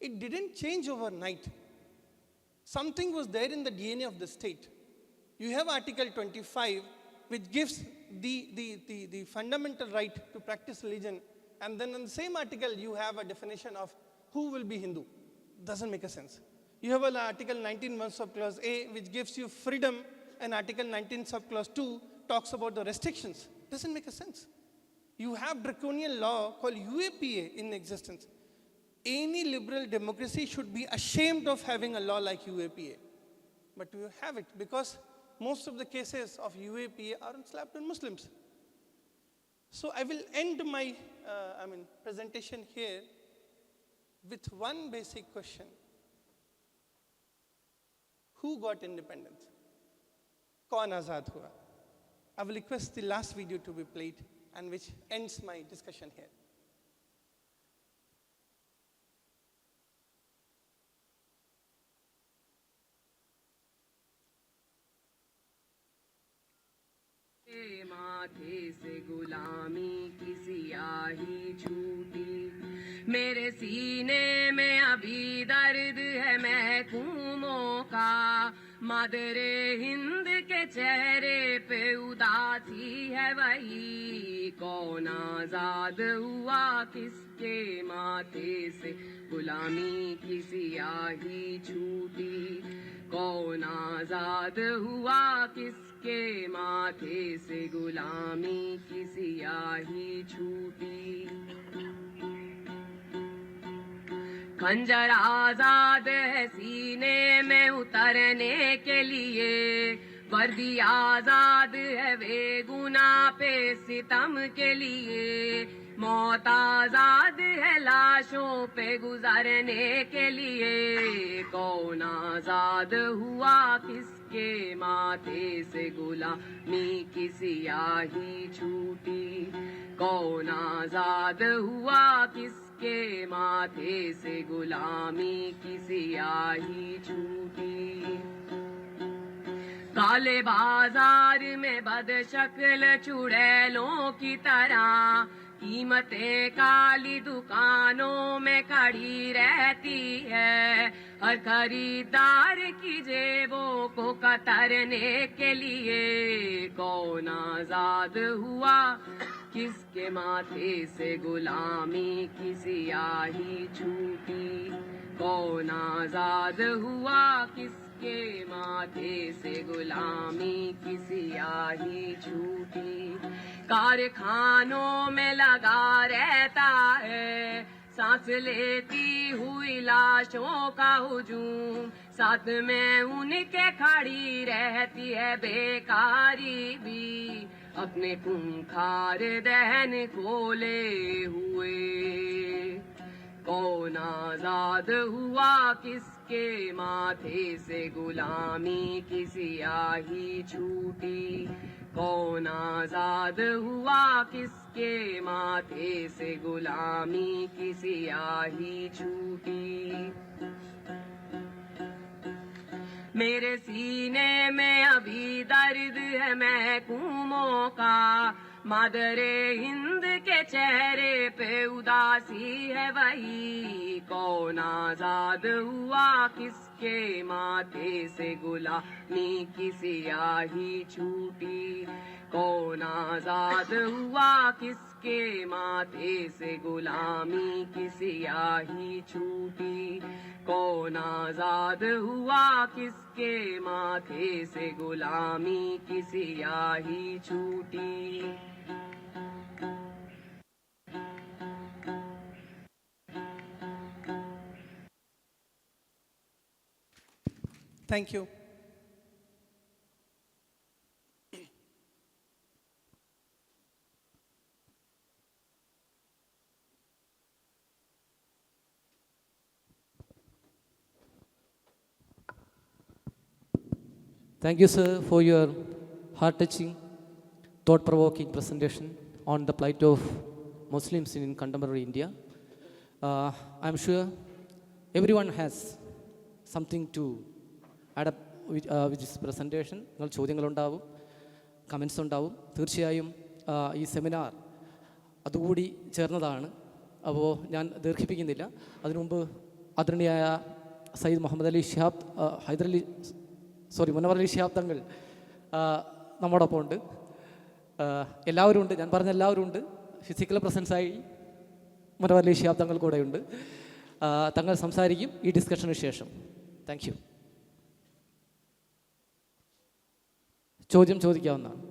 It didn't change overnight. Something was there in the DNA of the state. You have Article 25, which gives the fundamental right to practice religion, and then in the same article you have a definition of who will be Hindu. Doesn't make a sense. You have Article 19 subclause A, which gives you freedom, and Article 19 subclause 2 talks about the restrictions. Doesn't make a sense. You have draconian law called UAPA in existence. Any liberal democracy should be ashamed of having a law like UAPA. But we have it because most of the cases of UAPA are slapped on Muslims. So I will end my presentation here with one basic question. Who got independence? Kaun azad hua? I will request the last video to be played, and which ends my discussion here. माथे से गुलामी की सियाही छूटी। मेरे सीने में अभी दर्द है महकूमों का, मादरे हिंद के चेहरे पे उदासी है वही। कौन आजाद हुआ किसके माथे से गुलामी की सियाही छूटी। कौन आजाद हुआ किसके माथे से गुलामी की सियाही छूटी। खंजर आजाद है सीने में उतरने के लिए, वर्दी आजाद है बेगुना पे सितम के लिए। मौत आजाद है लाशों पे गुजरने के लिए। कौन आजाद हुआ किसके माथे से गुलामी की सियाही छूटी। कौन आजाद हुआ किसके माथे से गुलामी की सियाही छूटी। काले बाजार में बदशक्ल चुड़ैलों की तरह कीमतें काली दुकानों में खड़ी रहती है। हर खरीदार की जेबों को कतरने के लिए। कौन आजाद हुआ किसके माथे से गुलामी की सियाही छूटी। कौन आजाद हुआ किसके माथे से गुलामी की सियाही छूटी। कारखानों में लगा रहता है सांस लेती हुई लाशों का हुजूम, साथ में उनके खड़ी रहती है बेकारी भी, अपने खूंखार दहन खोले हुए। कौन आजाद हुआ किसके माथे से गुलामी की सियाही छूटी। कौन आजाद हुआ किसके माथे से गुलामी की सियाही छूटी। मेरे सीने में अभी दर्द है महकूमों का, मादरे हिंद के चेहरे पे उदासी है वही। कौन आजाद हुआ किसके माथे से गुलामी की सियाही छूटी। कौन आजाद हुआ किसके माथे से गुलामी की सियाही छूटी। कौन आजाद हुआ किसके माथे से गुलामी की सियाही छूटी। Thank you. Thank you, sir, for your heart-touching, thought-provoking presentation on the plight of Muslims in contemporary India. I'm sure everyone has something to add up with this presentation. നിങ്ങൾ ചോദ്യങ്ങളുണ്ടാവും, കമൻസ് ഉണ്ടാവും. തീർച്ചയായും ഈ സെമിനാർ അതുകൂടി ചേർന്നതാണ്. അപ്പോൾ ഞാൻ ദീർഘിപ്പിക്കുന്നില്ല. അതിനുമുമ്പ് ആദരണീയായ സയ്യിദ് മുഹമ്മദ് അലി ശിഹാബ് മുനവർ അലി ശിഹാബ് തങ്ങൾ നമ്മോടൊപ്പം ഉണ്ട്. എല്ലാവരും ഉണ്ട്, ഞാൻ പറഞ്ഞ എല്ലാവരും ഉണ്ട്. ഫിസിക്കൽ പ്രസൻസായി മുനവർ അലി ശിഹാബ് തങ്ങൾ കൂടെയുണ്ട്. തങ്ങൾ സംസാരിക്കും ഈ ഡിസ്കഷന് ശേഷം. Thank you. ചോദ്യം ചോദിക്കാവുന്നതാണ്.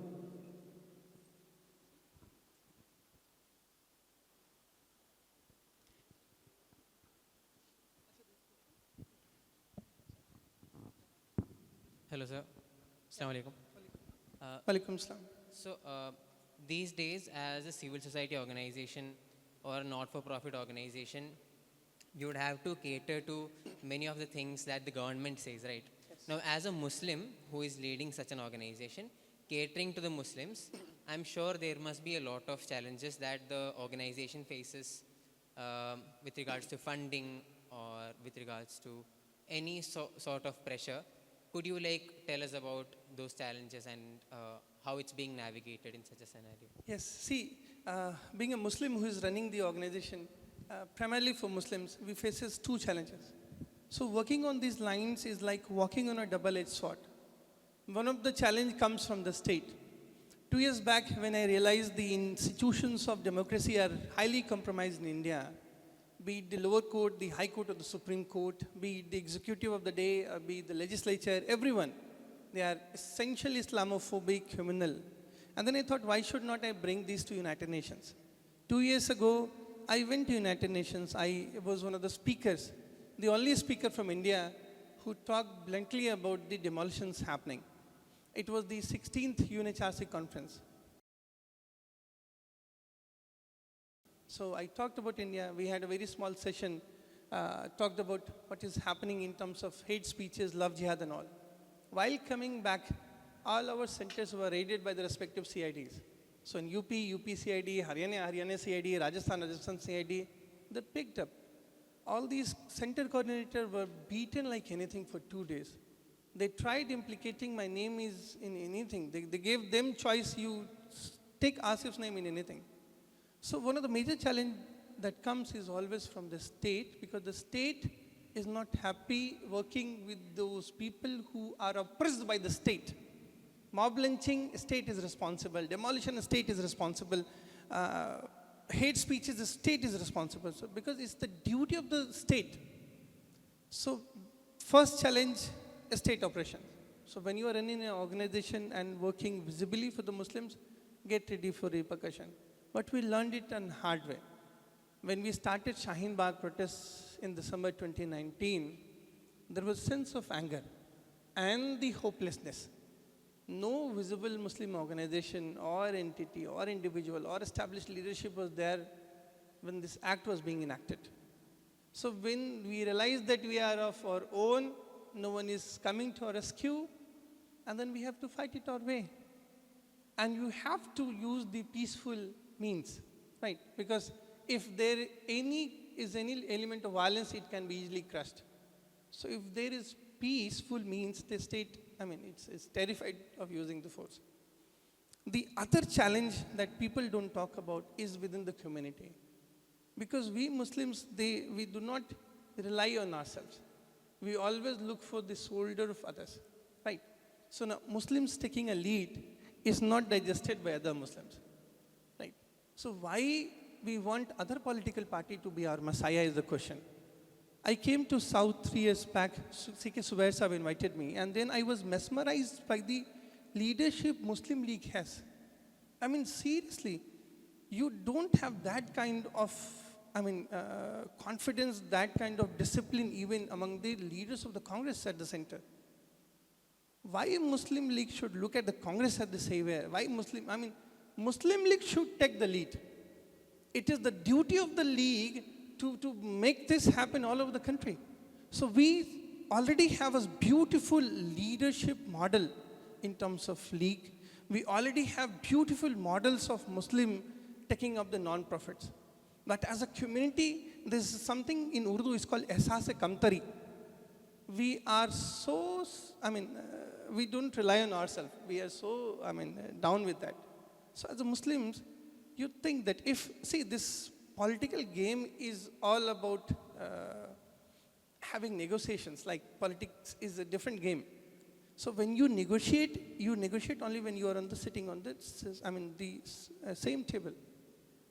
Hello, sir. Assalamu alaikum. Walaikum salam. So, these days, as a civil society organization or a not-for-profit organization, you would have to cater to many of the things that the government says, right? Yes. Now, as a Muslim who is leading such an organization, catering to the Muslims, I'm sure there must be a lot of challenges that the organization faces with regards to funding or with regards to any sort of pressure. Could you tell us about those challenges and how it's being navigated in such a scenario? Yes, see, being a Muslim who is running the organization, primarily for Muslims, we faces two challenges. So working on these lines is like walking on a double-edged sword. One of the challenge comes from the state. 2 years back, when I realized the institutions of democracy are highly compromised in India, be it the lower court, the high court or the Supreme Court, be it the executive of the day, or be it the legislature, everyone, they are essentially Islamophobic, criminal. And then I thought, why should not I bring these to United Nations? 2 years ago, I went to United Nations. I was one of the speakers, the only speaker from India who talked bluntly about the demolitions happening. It was the 16th UNHRC conference. So I talked about India. We had a very small session, talked about what is happening in terms of hate speeches, love jihad and all. While coming back, all our centers were raided by the respective CIDs. So in UP, UP CID, Haryana CID, Rajasthan CID, they picked up. All these center coordinators were beaten like anything for 2 days. They tried implicating my name is in anything. They gave them choice, you take AASIF's name in anything. So one of the major challenge that comes is always from the state, because the state is not happy working with those people who are oppressed by the state. Mob lynching, state is responsible. Demolition, state is responsible. Hate speeches, the state is responsible. So because it's the duty of the state. So first challenge, state oppression. So when you are running an organization and working visibly for the Muslims, get ready for repercussion. But we learned it in hard way. When we started Shaheen Bagh protests in December 2019, there was a sense of anger and the hopelessness. No visible Muslim organization or entity or individual or established leadership was there when this act was being enacted. So when we realized that we are of our own, no one is coming to our rescue, and then we have to fight it our way. And you have to use the peaceful means, right? Because if there is any element of violence, it can be easily crushed. So if there is peaceful means, the state, it's terrified of using the force. The other challenge that people don't talk about is within the community. Because we Muslims, we do not rely on ourselves. We always look for the shoulder of others, right? So now Muslims taking a lead is not digested by other Muslims, right? So why we want other political party to be our messiah is the question. I came to South 3 years back, C.K. Subair Sahib invited me, and then I was mesmerized by the leadership Muslim League has. Seriously, you don't have that kind of confidence, that kind of discipline even among the leaders of the Congress at the center. Why Muslim League should look at the Congress as the savior? Why Muslim League should take the lead. It is the duty of the League to make this happen all over the country. So we already have a beautiful leadership model in terms of League. We already have beautiful models of Muslim taking up the non-profits. But as a community, there is something in Urdu is called Ehsas-e-Kamtari. We are so, we don't rely on ourselves. We are so, down with that. So as a Muslims, you think that this political game is all about having negotiations, like politics is a different game. So when you negotiate only when you are sitting on the same table.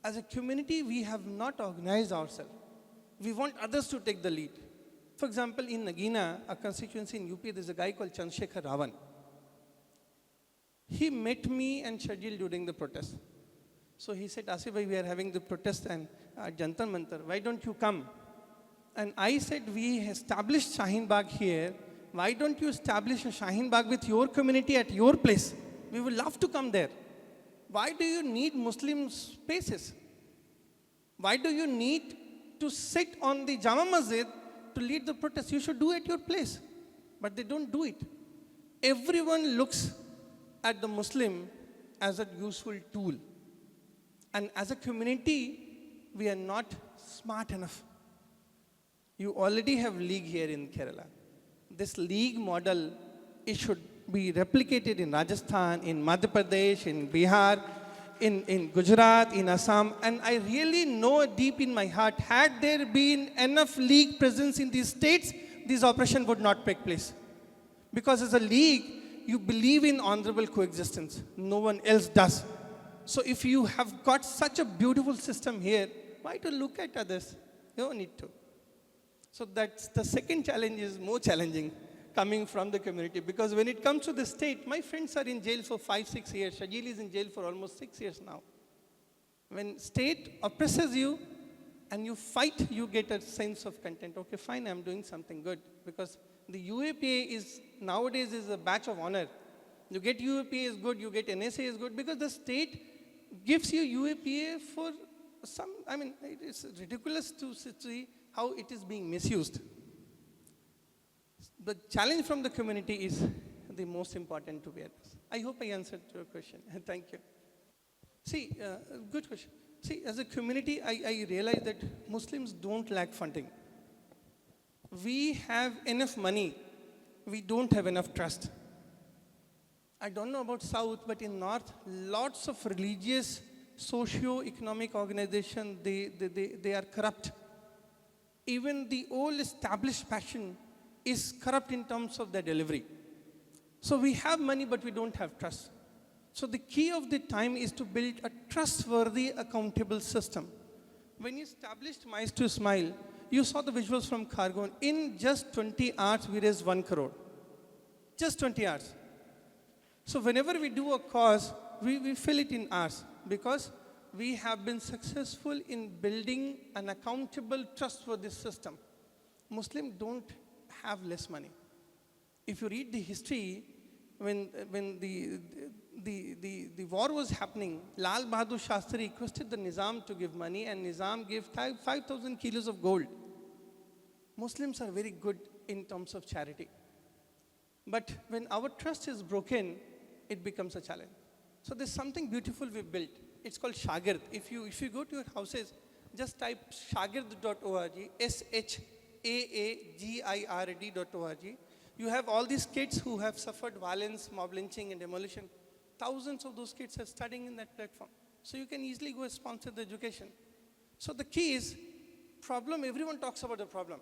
As a community, we have not organized ourselves. We want others to take the lead. For example, in Nagina, a constituency in UP, there's a guy called Chandrasekhar Ravan. He met me and Shajil during the protest. So he said, Asif bhai, we are having the protest and Jantar Mantar, why don't you come? And I said, we established Shaheen Bagh here. Why don't you establish a Shaheen Bagh with your community at your place? We would love to come there. Why do you need Muslim spaces? Why do you need to sit on the Jama Masjid to lead the protest? You should do it at your place. But they don't do it. Everyone looks at the Muslim as a useful tool. And as a community, we are not smart enough. You already have League here in Kerala. This League model, it should be replicated in Rajasthan, in Madhya Pradesh, in Bihar, in Gujarat, in Assam. And I really know deep in my heart, had there been enough league presence in these states, this operation would not take place. Because as a league, you believe in honorable coexistence. No one else does. So if you have got such a beautiful system here, why to look at others? You don't need to. So that's the second challenge is more challenging coming from the community. Because when it comes to the state, my friends are in jail for 5-6 years. Shajil is in jail for almost 6 years now. When state oppresses you and you fight, you get a sense of content. Okay, fine, I'm doing something good. Because the UAPA is nowadays is a badge of honor. You get UAPA is good, you get NSA is good, because the state gives you UAPA for some, I mean, it's ridiculous to see how it is being misused. The challenge from the community is the most important to be addressed. I hope I answered your question. Thank you. See, good question. See, as a community, I realize that Muslims don't lack funding. We have enough money. We don't have enough trust. I don't know about South, but in North, lots of religious, socio-economic organizations, they are corrupt. Even the old established fashion is corrupt in terms of their delivery. So we have money, but we don't have trust. So the key of the time is to build a trustworthy, accountable system. When you established Mice to Smile, you saw the visuals from Khargon. In just 20 hours, we raised 1 crore. Just 20 hours. So whenever we do a cause, we fill it in hours because we have been successful in building an accountable, trustworthy system. Muslims don't have less money. If you read the history, when the war was happening, Lal Bahadur Shastri requested the Nizam to give money, and Nizam gave 5,000 kilos of gold. Muslims are very good in terms of charity. But when our trust is broken, it becomes a challenge. So there's something beautiful we built. It's called Shagird. If you go to your houses, just type shagird.org, SHAAGIRD.org. You have all these kids who have suffered violence, mob lynching, and demolition. Thousands of those kids are studying in that platform. So you can easily go and sponsor the education. So the key is, problem, everyone talks about the problem.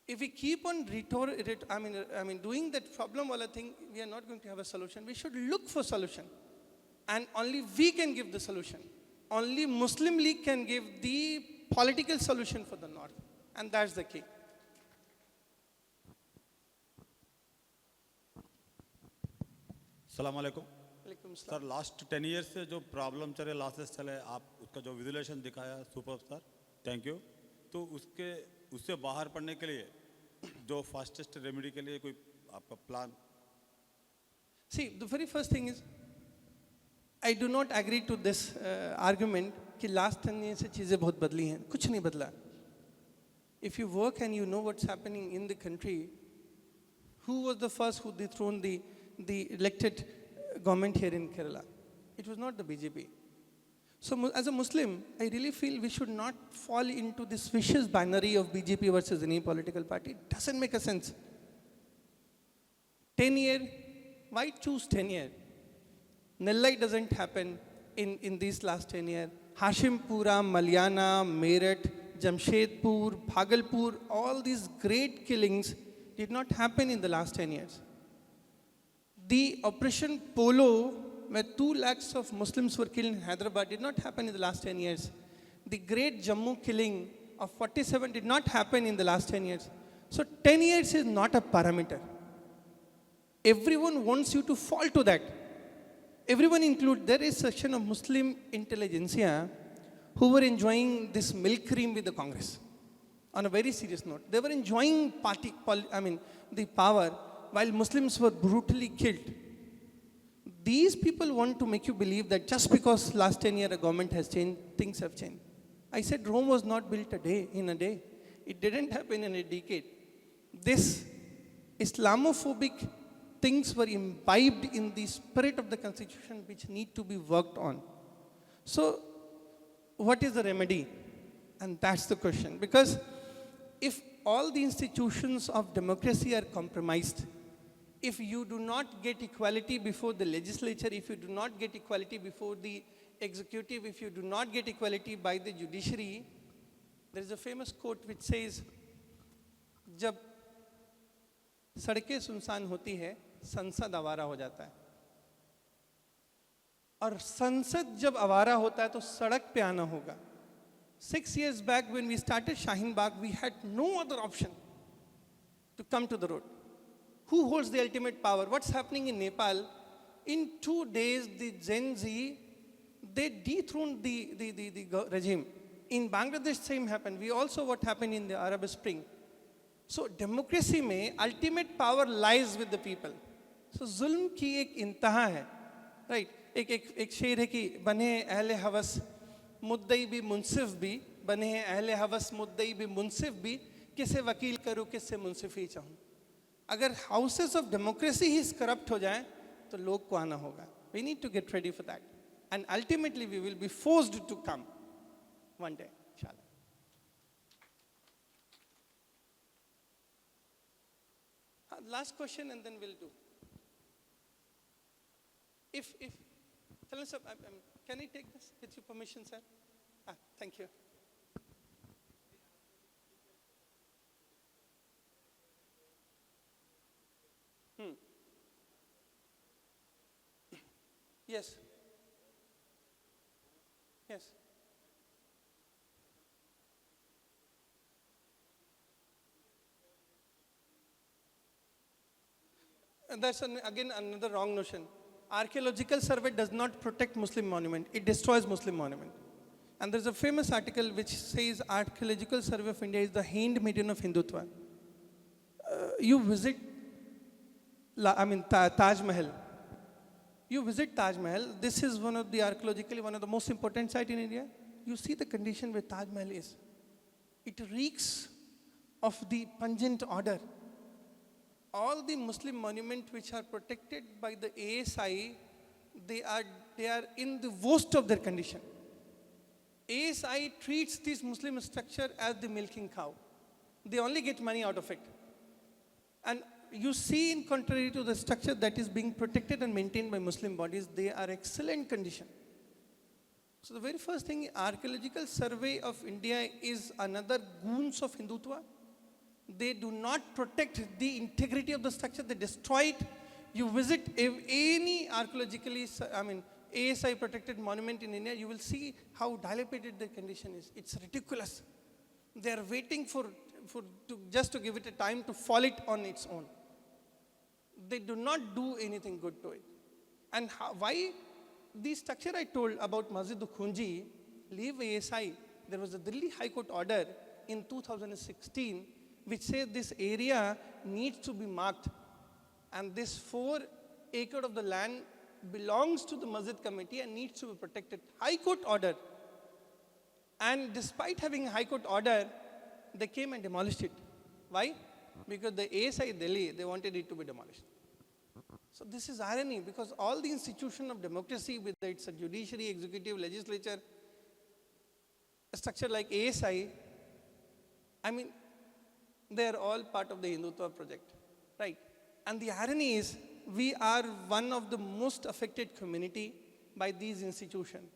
If we keep on doing that problem wala thing, we are not going to have a solution. We should look for solution. And only we can give the solution. Only Muslim League can give the political solution for the North. And that's the key. अस्सलाम वालेकुम sir, last 10 years से जो problem चले, losses चले, आप उसका जो visualisation दिखाया, सुपर सर, थैंक यू। तो उससे बाहर पड़ने के लिए जो फास्टेस्ट रेमेडी के लिए कोई आपका plan? See, the very first thing is, I do not agree to this argument कि last 10 years से चीज़ें बहुत बदली हैं. कुछ नहीं बदला. If you work and you know what's happening in the country, who was the first who dethroned the elected government here in Kerala? It was not the BJP. So as a Muslim, I really feel we should not fall into this vicious binary of BJP versus any political party. It doesn't make a sense. 10 year, why choose 10 year? Nellai doesn't happen in these last 10 years. Hashimpura, Malyana, Meerut, Jamshedpur, Bhagalpur, all these great killings did not happen in the last 10 years. The Operation Polo, where 2 lakhs of Muslims were killed in Hyderabad, did not happen in the last 10 years. The great Jammu killing of 47 did not happen in the last 10 years. So 10 years is not a parameter. Everyone wants you to fall to that. Everyone include, there is a section of Muslim intelligentsia who were enjoying this milk cream with the Congress. On a very serious note, they were enjoying the power while Muslims were brutally killed. These people want to make you believe that just because last 10 years a government has changed, things have changed. I said Rome was not built in a day. It didn't happen in a decade. This Islamophobic things were imbibed in the spirit of the constitution which need to be worked on. So what is the remedy? And that's the question. Because if all the institutions of democracy are compromised, if you do not get equality before the legislature, if you do not get equality before the executive, if you do not get equality by the judiciary, there is a famous quote which says, जब सड़कें सुनसान होती है, संसद आवारा हो जाता है. और संसद जब आवारा होता है तो सड़क पे आना होगा. 6 years back when we started Shaheen Bagh, we had no other option to come to the road. Who holds the ultimate power? What's happening in Nepal? In 2 days, the Gen Z, they dethroned the regime. In Bangladesh, same happened. We also what happened in the Arab Spring. So democracy में ultimate power lies with the people. So जुल्म की एक इंतहा है, right? एक शेर है कि बने अहले हवस मुद्दई भी मुंसिफ भी, बने हैं अहले हवस मुद्दई भी मुंसिफ भी, किसे वकील करूँ किससे मुंसिफी चाहूँ. अगर houses of democracy he corrupt हो जाएं तो लोग को आना होगा. We need to get ready for that. And ultimately we will be forced to come one day, inshallah. Last question and then we'll do. If tell us, can I take this with your permission, sir? Thank you. Yes. Yes. And that's again another wrong notion. Archaeological survey does not protect Muslim monument. It destroys Muslim monument. And there's a famous article which says Archaeological Survey of India is the handmaiden of Hindutva. You visit, Taj Mahal. You visit Taj Mahal. This is archaeologically one of the most important sites in India. You see the condition where Taj Mahal is. It reeks of the pungent odor. All the Muslim monuments which are protected by the ASI, they are in the worst of their condition. ASI treats this Muslim structure as the milking cow. They only get money out of it. And you see, in contrary to the structure that is being protected and maintained by Muslim bodies, they are excellent condition. So the very first thing, Archaeological Survey of India is another goons of Hindutva. They do not protect the integrity of the structure, they destroy it. You visit any archaeologically, ASI protected monument in India, you will see how dilapidated the condition is. It's ridiculous. They are waiting just to give it a time to fall it on its own. They do not do anything good to it. And why the structure I told about Masjid Khunji, leave ASI, there was a Delhi High Court order in 2016 which says this area needs to be marked. And this 4 acre of the land belongs to the Masjid Committee and needs to be protected. High Court order. And despite having a High Court order, they came and demolished it. Why? Because the ASI Delhi, they wanted it to be demolished. So this is irony, because all the institutions of democracy, whether it's a judiciary, executive, legislature, a structure like ASI, they are all part of the Hindutva project, right? And the irony is, we are one of the most affected community by these institutions.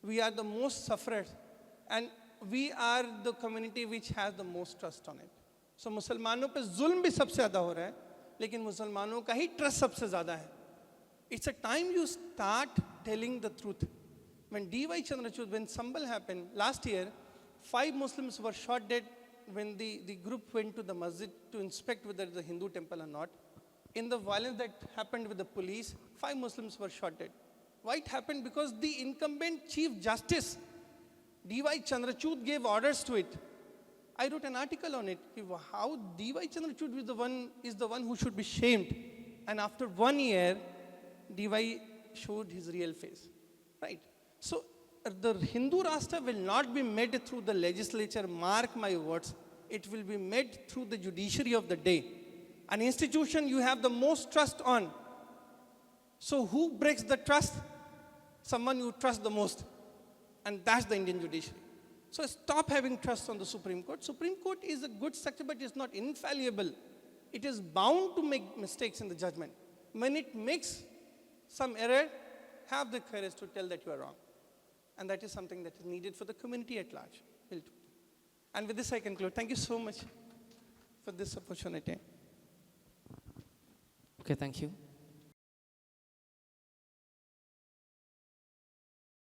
We are the most sufferers, and we are the community which has the most trust on it. So मुसलमानों पे जुल्म भी सबसे ज़्यादा हो रहा है, लेकिन मुसलमानों का ही ट्रस्ट सबसे ज़्यादा है. It's a time you start telling the truth. When D.Y. Chandrachud, when Sambal happened last year, 5 Muslims were shot dead when the group went to the masjid to inspect whether it's a Hindu temple or not. In the violence that happened with the police, 5 Muslims were shot dead. Why it happened? Because the incumbent Chief Justice, D.Y. Chandrachud, gave orders to it. I wrote an article on it. How D.Y. Chandrachud is the one who should be shamed. And after 1 year, D.Y. showed his real face, right? So the Hindu Rashtra will not be made through the legislature, mark my words. It will be made through the judiciary of the day. An institution you have the most trust on. So who breaks the trust? Someone you trust the most. And that's the Indian judiciary. So stop having trust on the Supreme Court. Supreme Court is a good structure, but it's not infallible. It is bound to make mistakes in the judgment. When it makes some error, have the courage to tell that you are wrong. And that is something that is needed for the community at large. We'll do. And with this I conclude. Thank you so much for this opportunity. Okay, thank you.